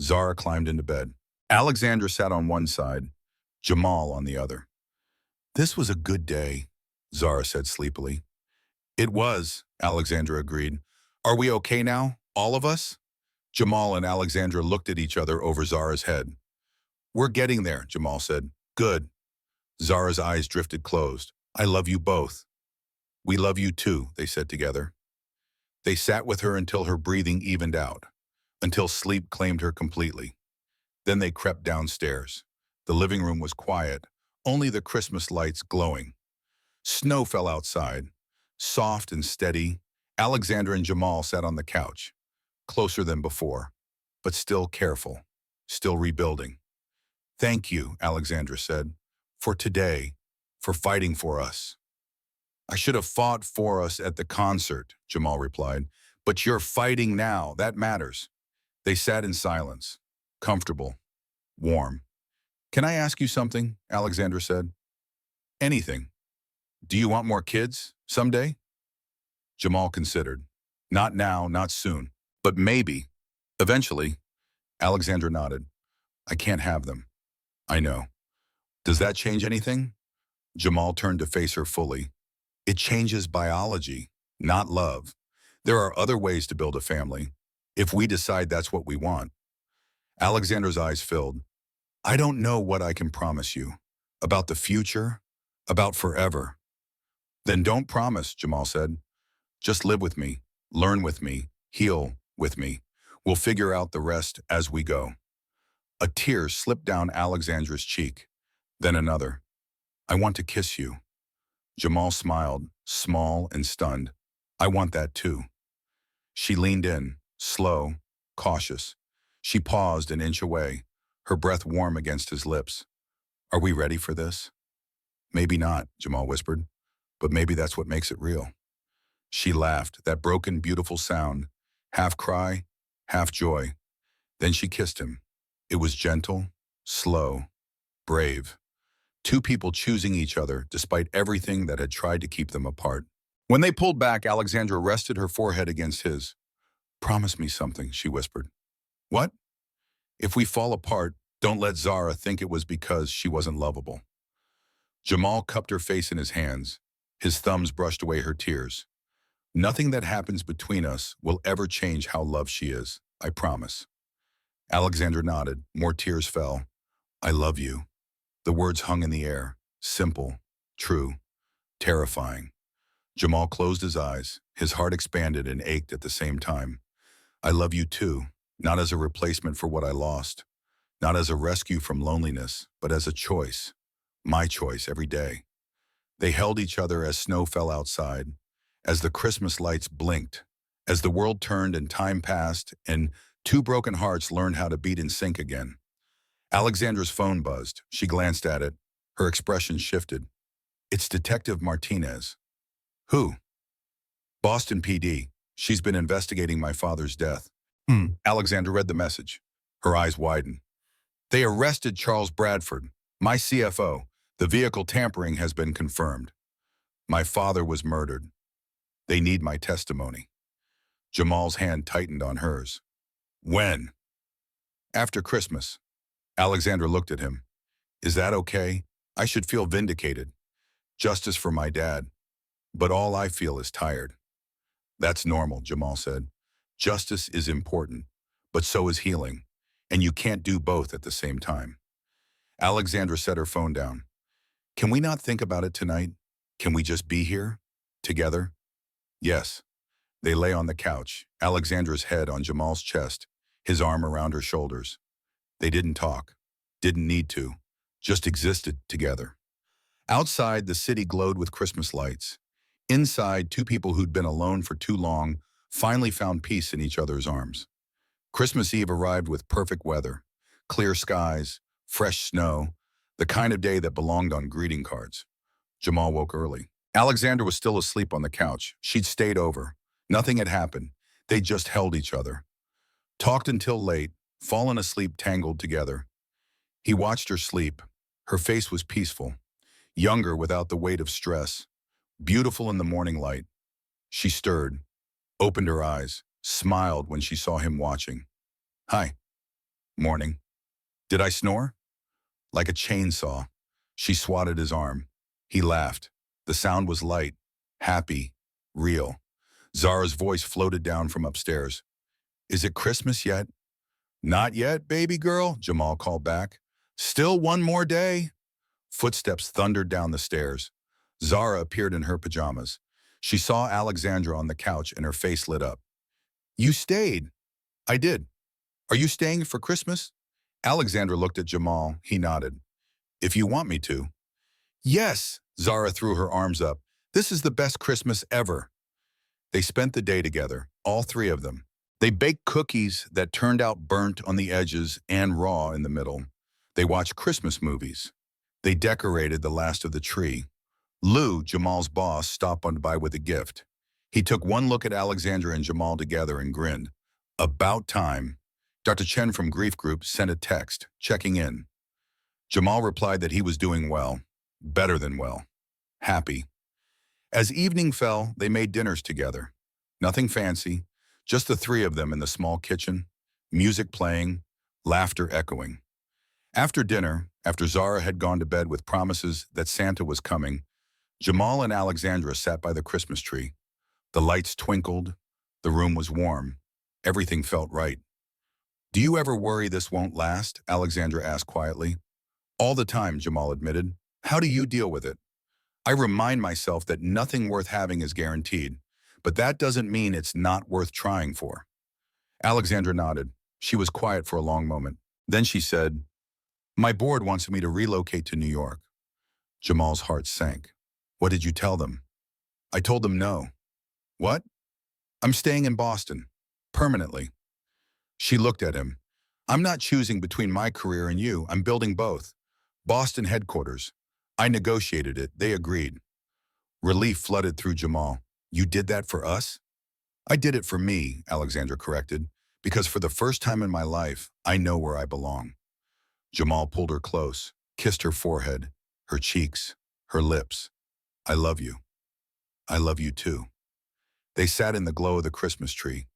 Zara climbed into bed. Alexandra sat on one side, Jamal on the other. This was a good day, Zara said sleepily. It was, Alexandra agreed. Are we okay now, all of us? Jamal and Alexandra looked at each other over Zara's head. We're getting there, Jamal said. Good. Zara's eyes drifted closed. I love you both. We love you too, they said together. They sat with her until her breathing evened out, until sleep claimed her completely. Then they crept downstairs. The living room was quiet, only the Christmas lights glowing. Snow fell outside, soft and steady. Alexandra and Jamal sat on the couch, closer than before, but still careful, still rebuilding. Thank you, Alexandra said, for today, for fighting for us. I should have fought for us at the concert, Jamal replied, but you're fighting now, that matters. They sat in silence, comfortable, warm. Can I ask you something? Alexandra said. Anything. Do you want more kids someday? Jamal considered. Not now, not soon, but maybe, eventually. Alexandra nodded. I can't have them. I know. Does that change anything? Jamal turned to face her fully. It changes biology, not love. There are other ways to build a family, if we decide that's what we want. Alexandra's eyes filled. I don't know what I can promise you. About the future, about forever. Then don't promise, Jamal said. Just live with me, learn with me, heal with me. We'll figure out the rest as we go. A tear slipped down Alexandra's cheek, then another. I want to kiss you. Jamal smiled, small and stunned. I want that too. She leaned in, slow, cautious. She paused an inch away, her breath warm against his lips. Are we ready for this? Maybe not, Jamal whispered, but maybe that's what makes it real. She laughed, that broken, beautiful sound, half cry, half joy. Then she kissed him. It was gentle, slow, brave. Two people choosing each other despite everything that had tried to keep them apart. When they pulled back, Alexandra rested her forehead against his. Promise me something, she whispered. What? If we fall apart, don't let Zara think it was because she wasn't lovable. Jamal cupped her face in his hands. His thumbs brushed away her tears. Nothing that happens between us will ever change how loved she is, I promise. Alexandra nodded. More tears fell. I love you. The words hung in the air, simple, true, terrifying. Jamal closed his eyes. His heart expanded and ached at the same time. I love you too, not as a replacement for what I lost, not as a rescue from loneliness, but as a choice, my choice every day. They held each other as snow fell outside, as the Christmas lights blinked, as the world turned and time passed, and two broken hearts learned how to beat in sync again. Alexandra's phone buzzed. She glanced at it. Her expression shifted. It's Detective Martinez. Who? Boston PD. She's been investigating my father's death. Alexandra read the message. Her eyes widened. They arrested Charles Bradford, my CFO. The vehicle tampering has been confirmed. My father was murdered. They need my testimony. Jamal's hand tightened on hers. When? After Christmas. Alexandra looked at him. Is that okay? I should feel vindicated. Justice for my dad. But all I feel is tired. That's normal, Jamal said. Justice is important, but so is healing, and you can't do both at the same time. Alexandra set her phone down. Can we not think about it tonight? Can we just be here? Together? Yes. They lay on the couch, Alexandra's head on Jamal's chest, his arm around her shoulders. They didn't talk, didn't need to, just existed together. Outside, the city glowed with Christmas lights. Inside, two people who'd been alone for too long finally found peace in each other's arms. Christmas Eve arrived with perfect weather, clear skies, fresh snow, the kind of day that belonged on greeting cards. Jamal woke early. Alexandra was still asleep on the couch. She'd stayed over. Nothing had happened. They just held each other. Talked until late, fallen asleep tangled together. He watched her sleep. Her face was peaceful, younger without the weight of stress, beautiful in the morning light. She stirred, opened her eyes, smiled when she saw him watching. Hi. Morning. Did I snore? Like a chainsaw. She swatted his arm. He laughed. The sound was light, happy, real. Zara's voice floated down from upstairs. Is it Christmas yet? Not yet, baby girl, Jamal called back. Still one more day. Footsteps thundered down the stairs. Zara appeared in her pajamas. She saw Alexandra on the couch and her face lit up. You stayed. I did. Are you staying for Christmas? Alexandra looked at Jamal. He nodded. If you want me to. Yes, Zara threw her arms up. This is the best Christmas ever. They spent the day together, all three of them. They baked cookies that turned out burnt on the edges and raw in the middle. They watched Christmas movies. They decorated the last of the tree. Lou, Jamal's boss, stopped on by with a gift. He took one look at Alexandra and Jamal together and grinned. About time. Dr. Chen from Grief Group sent a text, checking in. Jamal replied that he was doing well, better than well, happy. As evening fell, they made dinners together. Nothing fancy, just the three of them in the small kitchen, music playing, laughter echoing. After dinner, after Zara had gone to bed with promises that Santa was coming, Jamal and Alexandra sat by the Christmas tree. The lights twinkled, the room was warm, everything felt right. Do you ever worry this won't last? Alexandra asked quietly. All the time, Jamal admitted. How do you deal with it? I remind myself that nothing worth having is guaranteed, but that doesn't mean it's not worth trying for. Alexandra nodded. She was quiet for a long moment. Then she said, My board wants me to relocate to New York. Jamal's heart sank. What did you tell them? I told them no. What? I'm staying in Boston. Permanently. She looked at him. I'm not choosing between my career and you. I'm building both. Boston headquarters. I negotiated it. They agreed. Relief flooded through Jamal. You did that for us? I did it for me, Alexandra corrected, because for the first time in my life, I know where I belong. Jamal pulled her close, kissed her forehead, her cheeks, her lips. I love you. I love you too. They sat in the glow of the Christmas tree.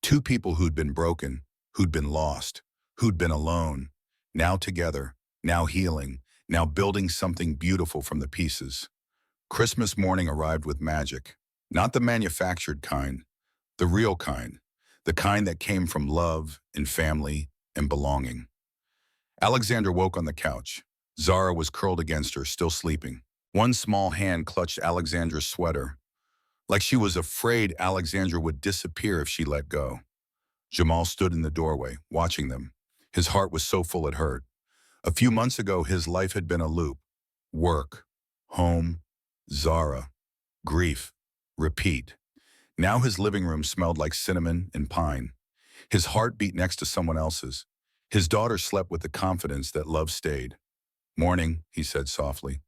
Two people who'd been broken, who'd been lost, who'd been alone, now together, now healing, now building something beautiful from the pieces. Christmas morning arrived with magic, not the manufactured kind, the real kind, the kind that came from love and family and belonging. Alexandra woke on the couch. Zara was curled against her, still sleeping. One small hand clutched Alexandra's sweater, like she was afraid Alexandra would disappear if she let go. Jamal stood in the doorway, watching them, His heart was so full it hurt. A few months ago, his life had been a loop. Work, home, Zara, grief, repeat. Now his living room smelled like cinnamon and pine. His heart beat next to someone else's. His daughter slept with the confidence that love stayed. "Morning," he said softly.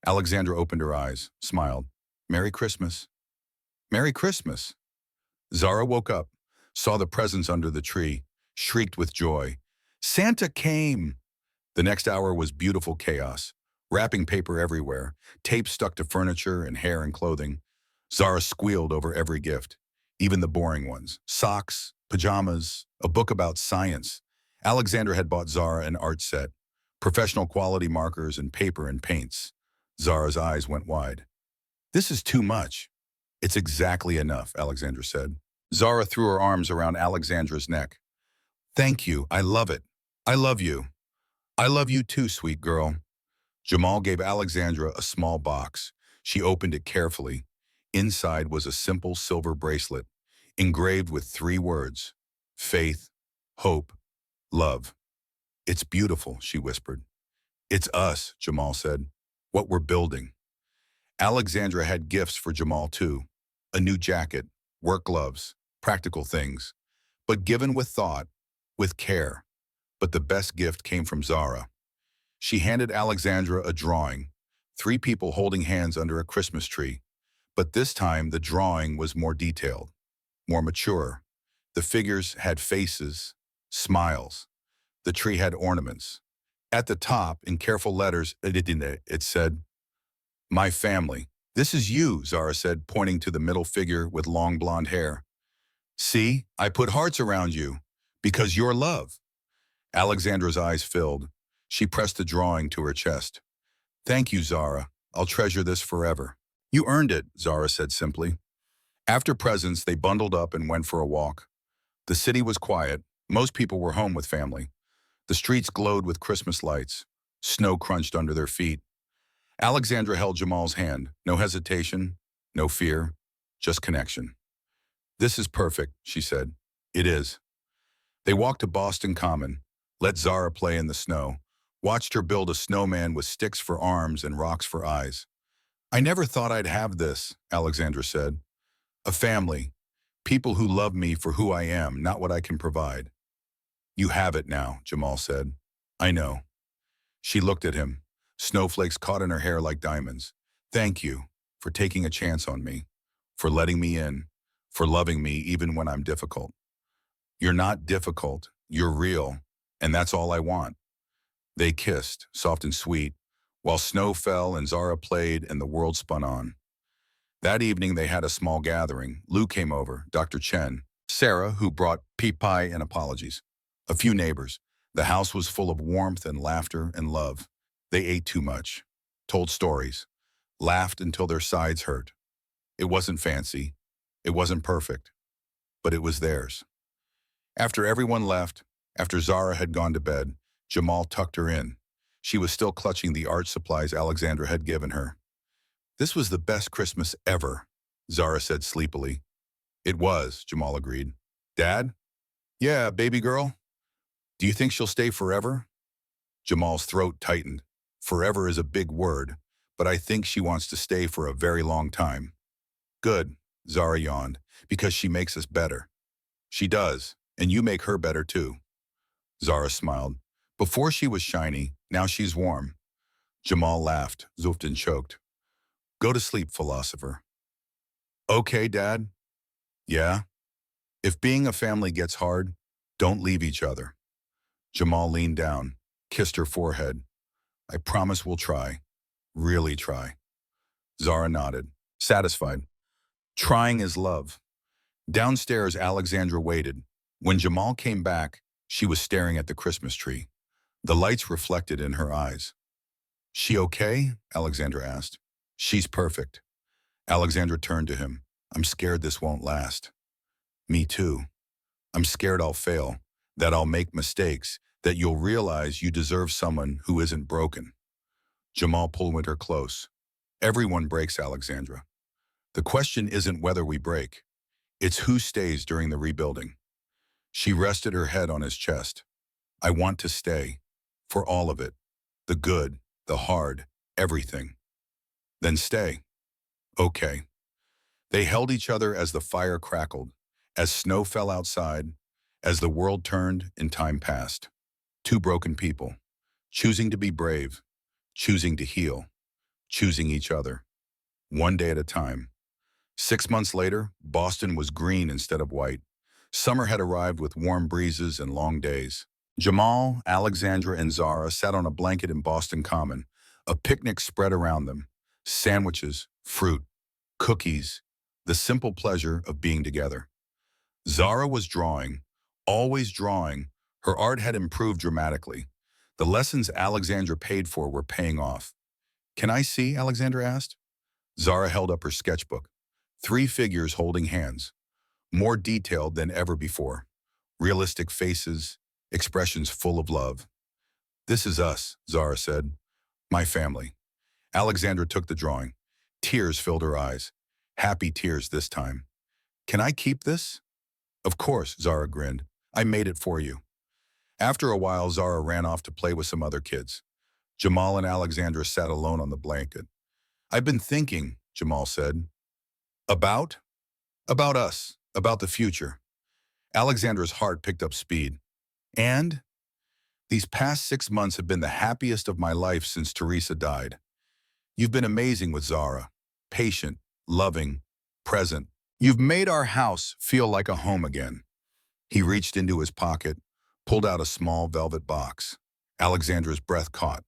Alexandra opened her eyes, smiled. "Merry Christmas." "Merry Christmas." Zara woke up, saw the presents under the tree, shrieked with joy. "Santa came!" The next hour was beautiful chaos. Wrapping paper everywhere, tape stuck to furniture and hair and clothing. Zara squealed over every gift, even the boring ones. Socks, pajamas, a book about science. Alexandra had bought Zara an art set, professional quality markers and paper and paints. Zara's eyes went wide. "This is too much." "It's exactly enough," Alexandra said. Zara threw her arms around Alexandra's neck. "Thank you. I love it. I love you. I love you too, sweet girl." Jamal gave Alexandra a small box. She opened it carefully. Inside was a simple silver bracelet, engraved with 3 words: faith, hope, love. "It's beautiful," she whispered. "It's us," Jamal said. "What we're building." Alexandra had gifts for Jamal too. A new jacket, work gloves, practical things. But given with thought, with care. But the best gift came from Zara. She handed Alexandra a drawing, 3 people holding hands under a Christmas tree. But this time the drawing was more detailed, more mature. The figures had faces, smiles. The tree had ornaments. At the top, in careful letters, it said, "My family." "This is you," Zara said, pointing to the middle figure with long blonde hair. "See, I put hearts around you, because you're love." Alexandra's eyes filled. She pressed the drawing to her chest. "Thank you, Zara. I'll treasure this forever." "You earned it," Zara said simply. After presents, they bundled up and went for a walk. The city was quiet. Most people were home with family. The streets glowed with Christmas lights. Snow crunched under their feet. Alexandra held Jamal's hand. No hesitation, no fear, just connection. "This is perfect," she said. "It is." They walked to Boston Common, let Zara play in the snow, watched her build a snowman with sticks for arms and rocks for eyes. "I never thought I'd have this," Alexandra said. "A family, people who love me for who I am, not what I can provide." "You have it now," Jamal said. "I know." She looked at him, snowflakes caught in her hair like diamonds. "Thank you for taking a chance on me, for letting me in, for loving me even when I'm difficult." "You're not difficult, you're real, and that's all I want." They kissed, soft and sweet, while snow fell and Zara played and the world spun on. That evening they had a small gathering. Lou came over, Dr. Chen, Sarah, who brought pea pie and apologies, a few neighbors. The house was full of warmth and laughter and love. They ate too much, told stories, laughed until their sides hurt. It wasn't fancy, it wasn't perfect, but it was theirs. After everyone left, after Zara had gone to bed, Jamal tucked her in. She was still clutching the art supplies Alexandra had given her. "This was the best Christmas ever," Zara said sleepily. "It was," Jamal agreed. "Dad?" "Yeah, baby girl? Do you think she'll stay forever?" Jamal's throat tightened. Forever is a big word, but I think she wants to stay for a very long time. "Good," Zara yawned, "because she makes us better." "She does, and you make her better too." Zara smiled. "Before she was shiny, now she's warm." Jamal laughed, zoofed and choked. "Go to sleep, philosopher." "Okay, Dad." "Yeah? If being a family gets hard, don't leave each other." Jamal leaned down, kissed her forehead. "I promise we'll try. Really try." Zara nodded, satisfied. Trying is love. Downstairs, Alexandra waited. When Jamal came back, she was staring at the Christmas tree. The lights reflected in her eyes. "She okay?" Alexandra asked. "She's perfect." Alexandra turned to him. "I'm scared this won't last." "Me too. I'm scared I'll fail, that I'll make mistakes, that you'll realize you deserve someone who isn't broken." Jamal pulled her close. "Everyone breaks, Alexandra. The question isn't whether we break. It's who stays during the rebuilding." She rested her head on his chest. I want to stay. For all of it. The good, the hard, everything. Then stay. Okay. They held each other as the fire crackled, as snow fell outside, as the world turned and time passed. Two broken people, choosing to be brave, choosing to heal, choosing each other, one day at a time. 6 months later, Boston was green instead of white. Summer had arrived with warm breezes and long days. Jamal, Alexandra, and Zara sat on a blanket in Boston Common, a picnic spread around them. Sandwiches, fruit, cookies, the simple pleasure of being together. Zara was drawing, always drawing. Her art had improved dramatically. The lessons Alexandra paid for were paying off. Can I see? Alexandra asked. Zara held up her sketchbook. 3 figures holding hands, more detailed than ever before. Realistic faces, expressions full of love. This is us, Zara said. My family. Alexandra took the drawing. Tears filled her eyes. Happy tears this time. Can I keep this? Of course, Zara grinned. I made it for you. After a while, Zara ran off to play with some other kids. Jamal and Alexandra sat alone on the blanket. I've been thinking, Jamal said. About? About us, about the future. Alexandra's heart picked up speed. And? These past 6 months have been the happiest of my life since Teresa died. You've been amazing with Zara. Patient, loving, present. You've made our house feel like a home again. He reached into his pocket, pulled out a small velvet box. Alexandra's breath caught.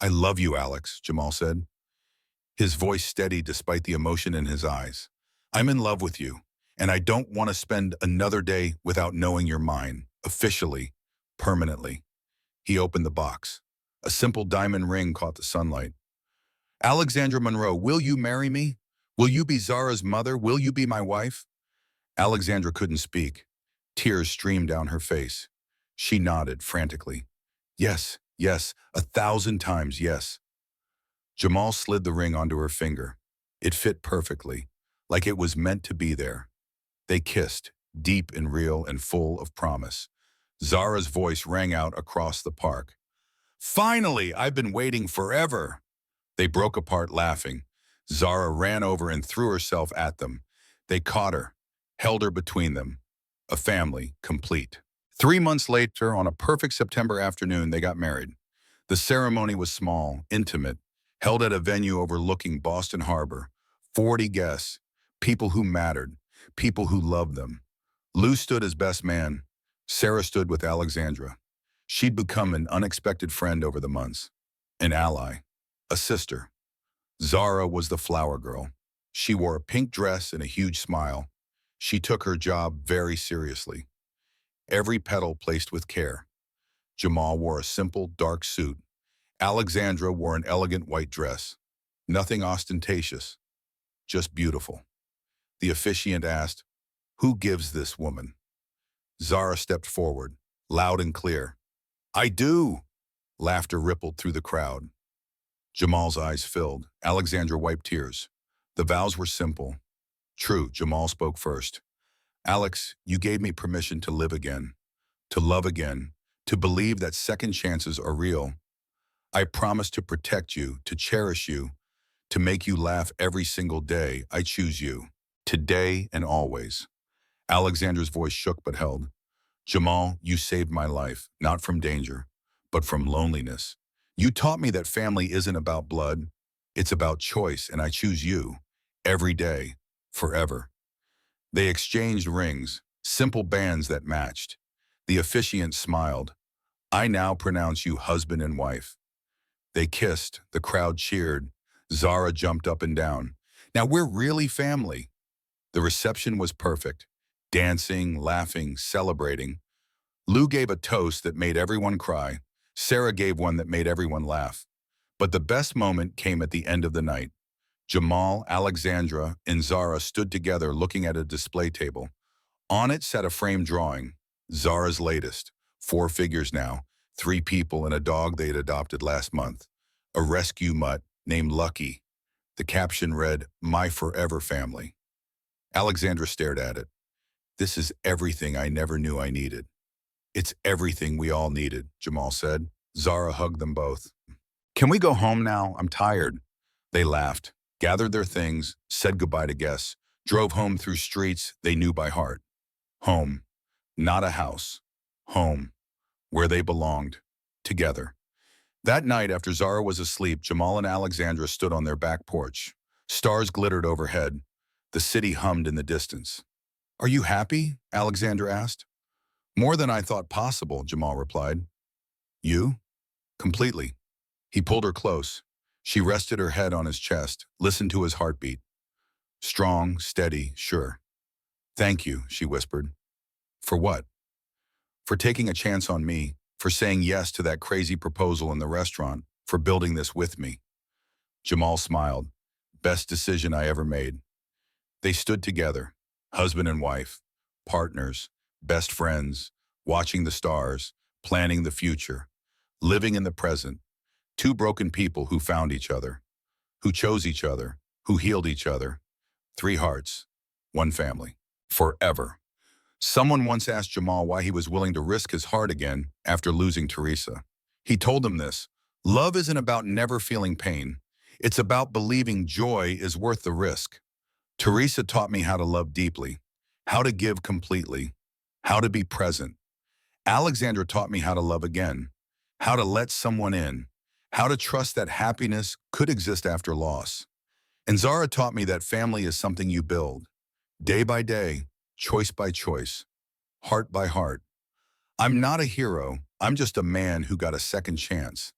I love you, Alex, Jamal said. His voice steady despite the emotion in his eyes. I'm in love with you, and I don't want to spend another day without knowing you're mine, officially, permanently. He opened the box. A simple diamond ring caught the sunlight. Alexandra Monroe, will you marry me? Will you be Zara's mother? Will you be my wife? Alexandra couldn't speak. Tears streamed down her face. She nodded frantically. Yes, yes, 1,000 times yes. Jamal slid the ring onto her finger. It fit perfectly, like it was meant to be there. They kissed, deep and real and full of promise. Zara's voice rang out across the park. Finally, I've been waiting forever. They broke apart laughing. Zara ran over and threw herself at them. They caught her, held her between them. A family, complete. 3 months later, on a perfect September afternoon, they got married. The ceremony was small, intimate, held at a venue overlooking Boston Harbor. 40 guests, people who mattered, people who loved them. Lou stood as best man. Sarah stood with Alexandra. She'd become an unexpected friend over the months. An ally. A sister. Zara was the flower girl. She wore a pink dress and a huge smile. She took her job very seriously. Every petal placed with care. Jamal wore a simple, dark suit. Alexandra wore an elegant white dress. Nothing ostentatious, just beautiful. The officiant asked, "Who gives this woman?" Zara stepped forward, loud and clear. "I do!" Laughter rippled through the crowd. Jamal's eyes filled. Alexandra wiped tears. The vows were simple. True, Jamal spoke first. Alex, you gave me permission to live again, to love again, to believe that second chances are real. I promise to protect you, to cherish you, to make you laugh every single day. I choose you, today and always. Alexandra's voice shook but held. Jamal, you saved my life, not from danger, but from loneliness. You taught me that family isn't about blood. It's about choice, and I choose you, every day, forever. They exchanged rings, simple bands that matched. The officiant smiled. I now pronounce you husband and wife. They kissed, the crowd cheered. Zara jumped up and down. Now we're really family. The reception was perfect. Dancing, laughing, celebrating. Lou gave a toast that made everyone cry. Sarah gave one that made everyone laugh. But the best moment came at the end of the night. Jamal, Alexandra, and Zara stood together looking at a display table. On it sat a framed drawing, Zara's latest. 4 figures now, 3 people and a dog they had adopted last month. A rescue mutt named Lucky. The caption read, My Forever Family. Alexandra stared at it. This is everything I never knew I needed. It's everything we all needed, Jamal said. Zara hugged them both. Can we go home now? I'm tired. They laughed, gathered their things, said goodbye to guests, drove home through streets they knew by heart. Home, not a house. Home, where they belonged, together. That night, after Zara was asleep, Jamal and Alexandra stood on their back porch. Stars glittered overhead. The city hummed in the distance. Are you happy? Alexandra asked. More than I thought possible, Jamal replied. You? Completely. He pulled her close. She rested her head on his chest, listened to his heartbeat. Strong, steady, sure. Thank you, she whispered. For what? For taking a chance on me, for saying yes to that crazy proposal in the restaurant, for building this with me. Jamal smiled. Best decision I ever made. They stood together, husband and wife, partners, best friends, watching the stars, planning the future, living in the present. Two broken people who found each other, who chose each other, who healed each other. Three hearts, one family, forever. Someone once asked Jamal why he was willing to risk his heart again after losing Teresa. He told them this: love isn't about never feeling pain. It's about believing joy is worth the risk. Teresa taught me how to love deeply, how to give completely, how to be present. Alexandra taught me how to love again, how to let someone in, how to trust that happiness could exist after loss. And Zara taught me that family is something you build, day by day, choice by choice, heart by heart. I'm not a hero, I'm just a man who got a second chance,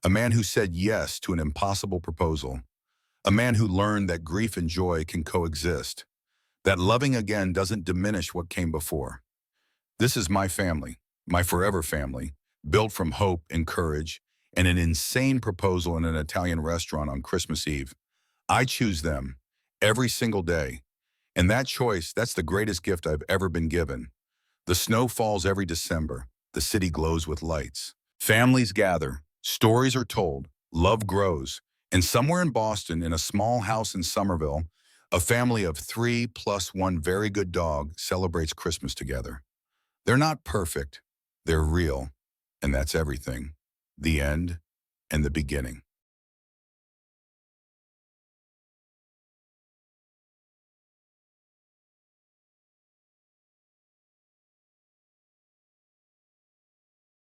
a man who said yes to an impossible proposal, a man who learned that grief and joy can coexist, that loving again doesn't diminish what came before. This is my family, my forever family, built from hope and courage and an insane proposal in an Italian restaurant on Christmas Eve. I choose them every single day. And that choice, that's the greatest gift I've ever been given. The snow falls every December. The city glows with lights. Families gather. Stories are told. Love grows. And somewhere in Boston, in a small house in Somerville, a family of 3 plus one very good dog celebrates Christmas together. They're not perfect. They're real. And that's everything. The end and the beginning.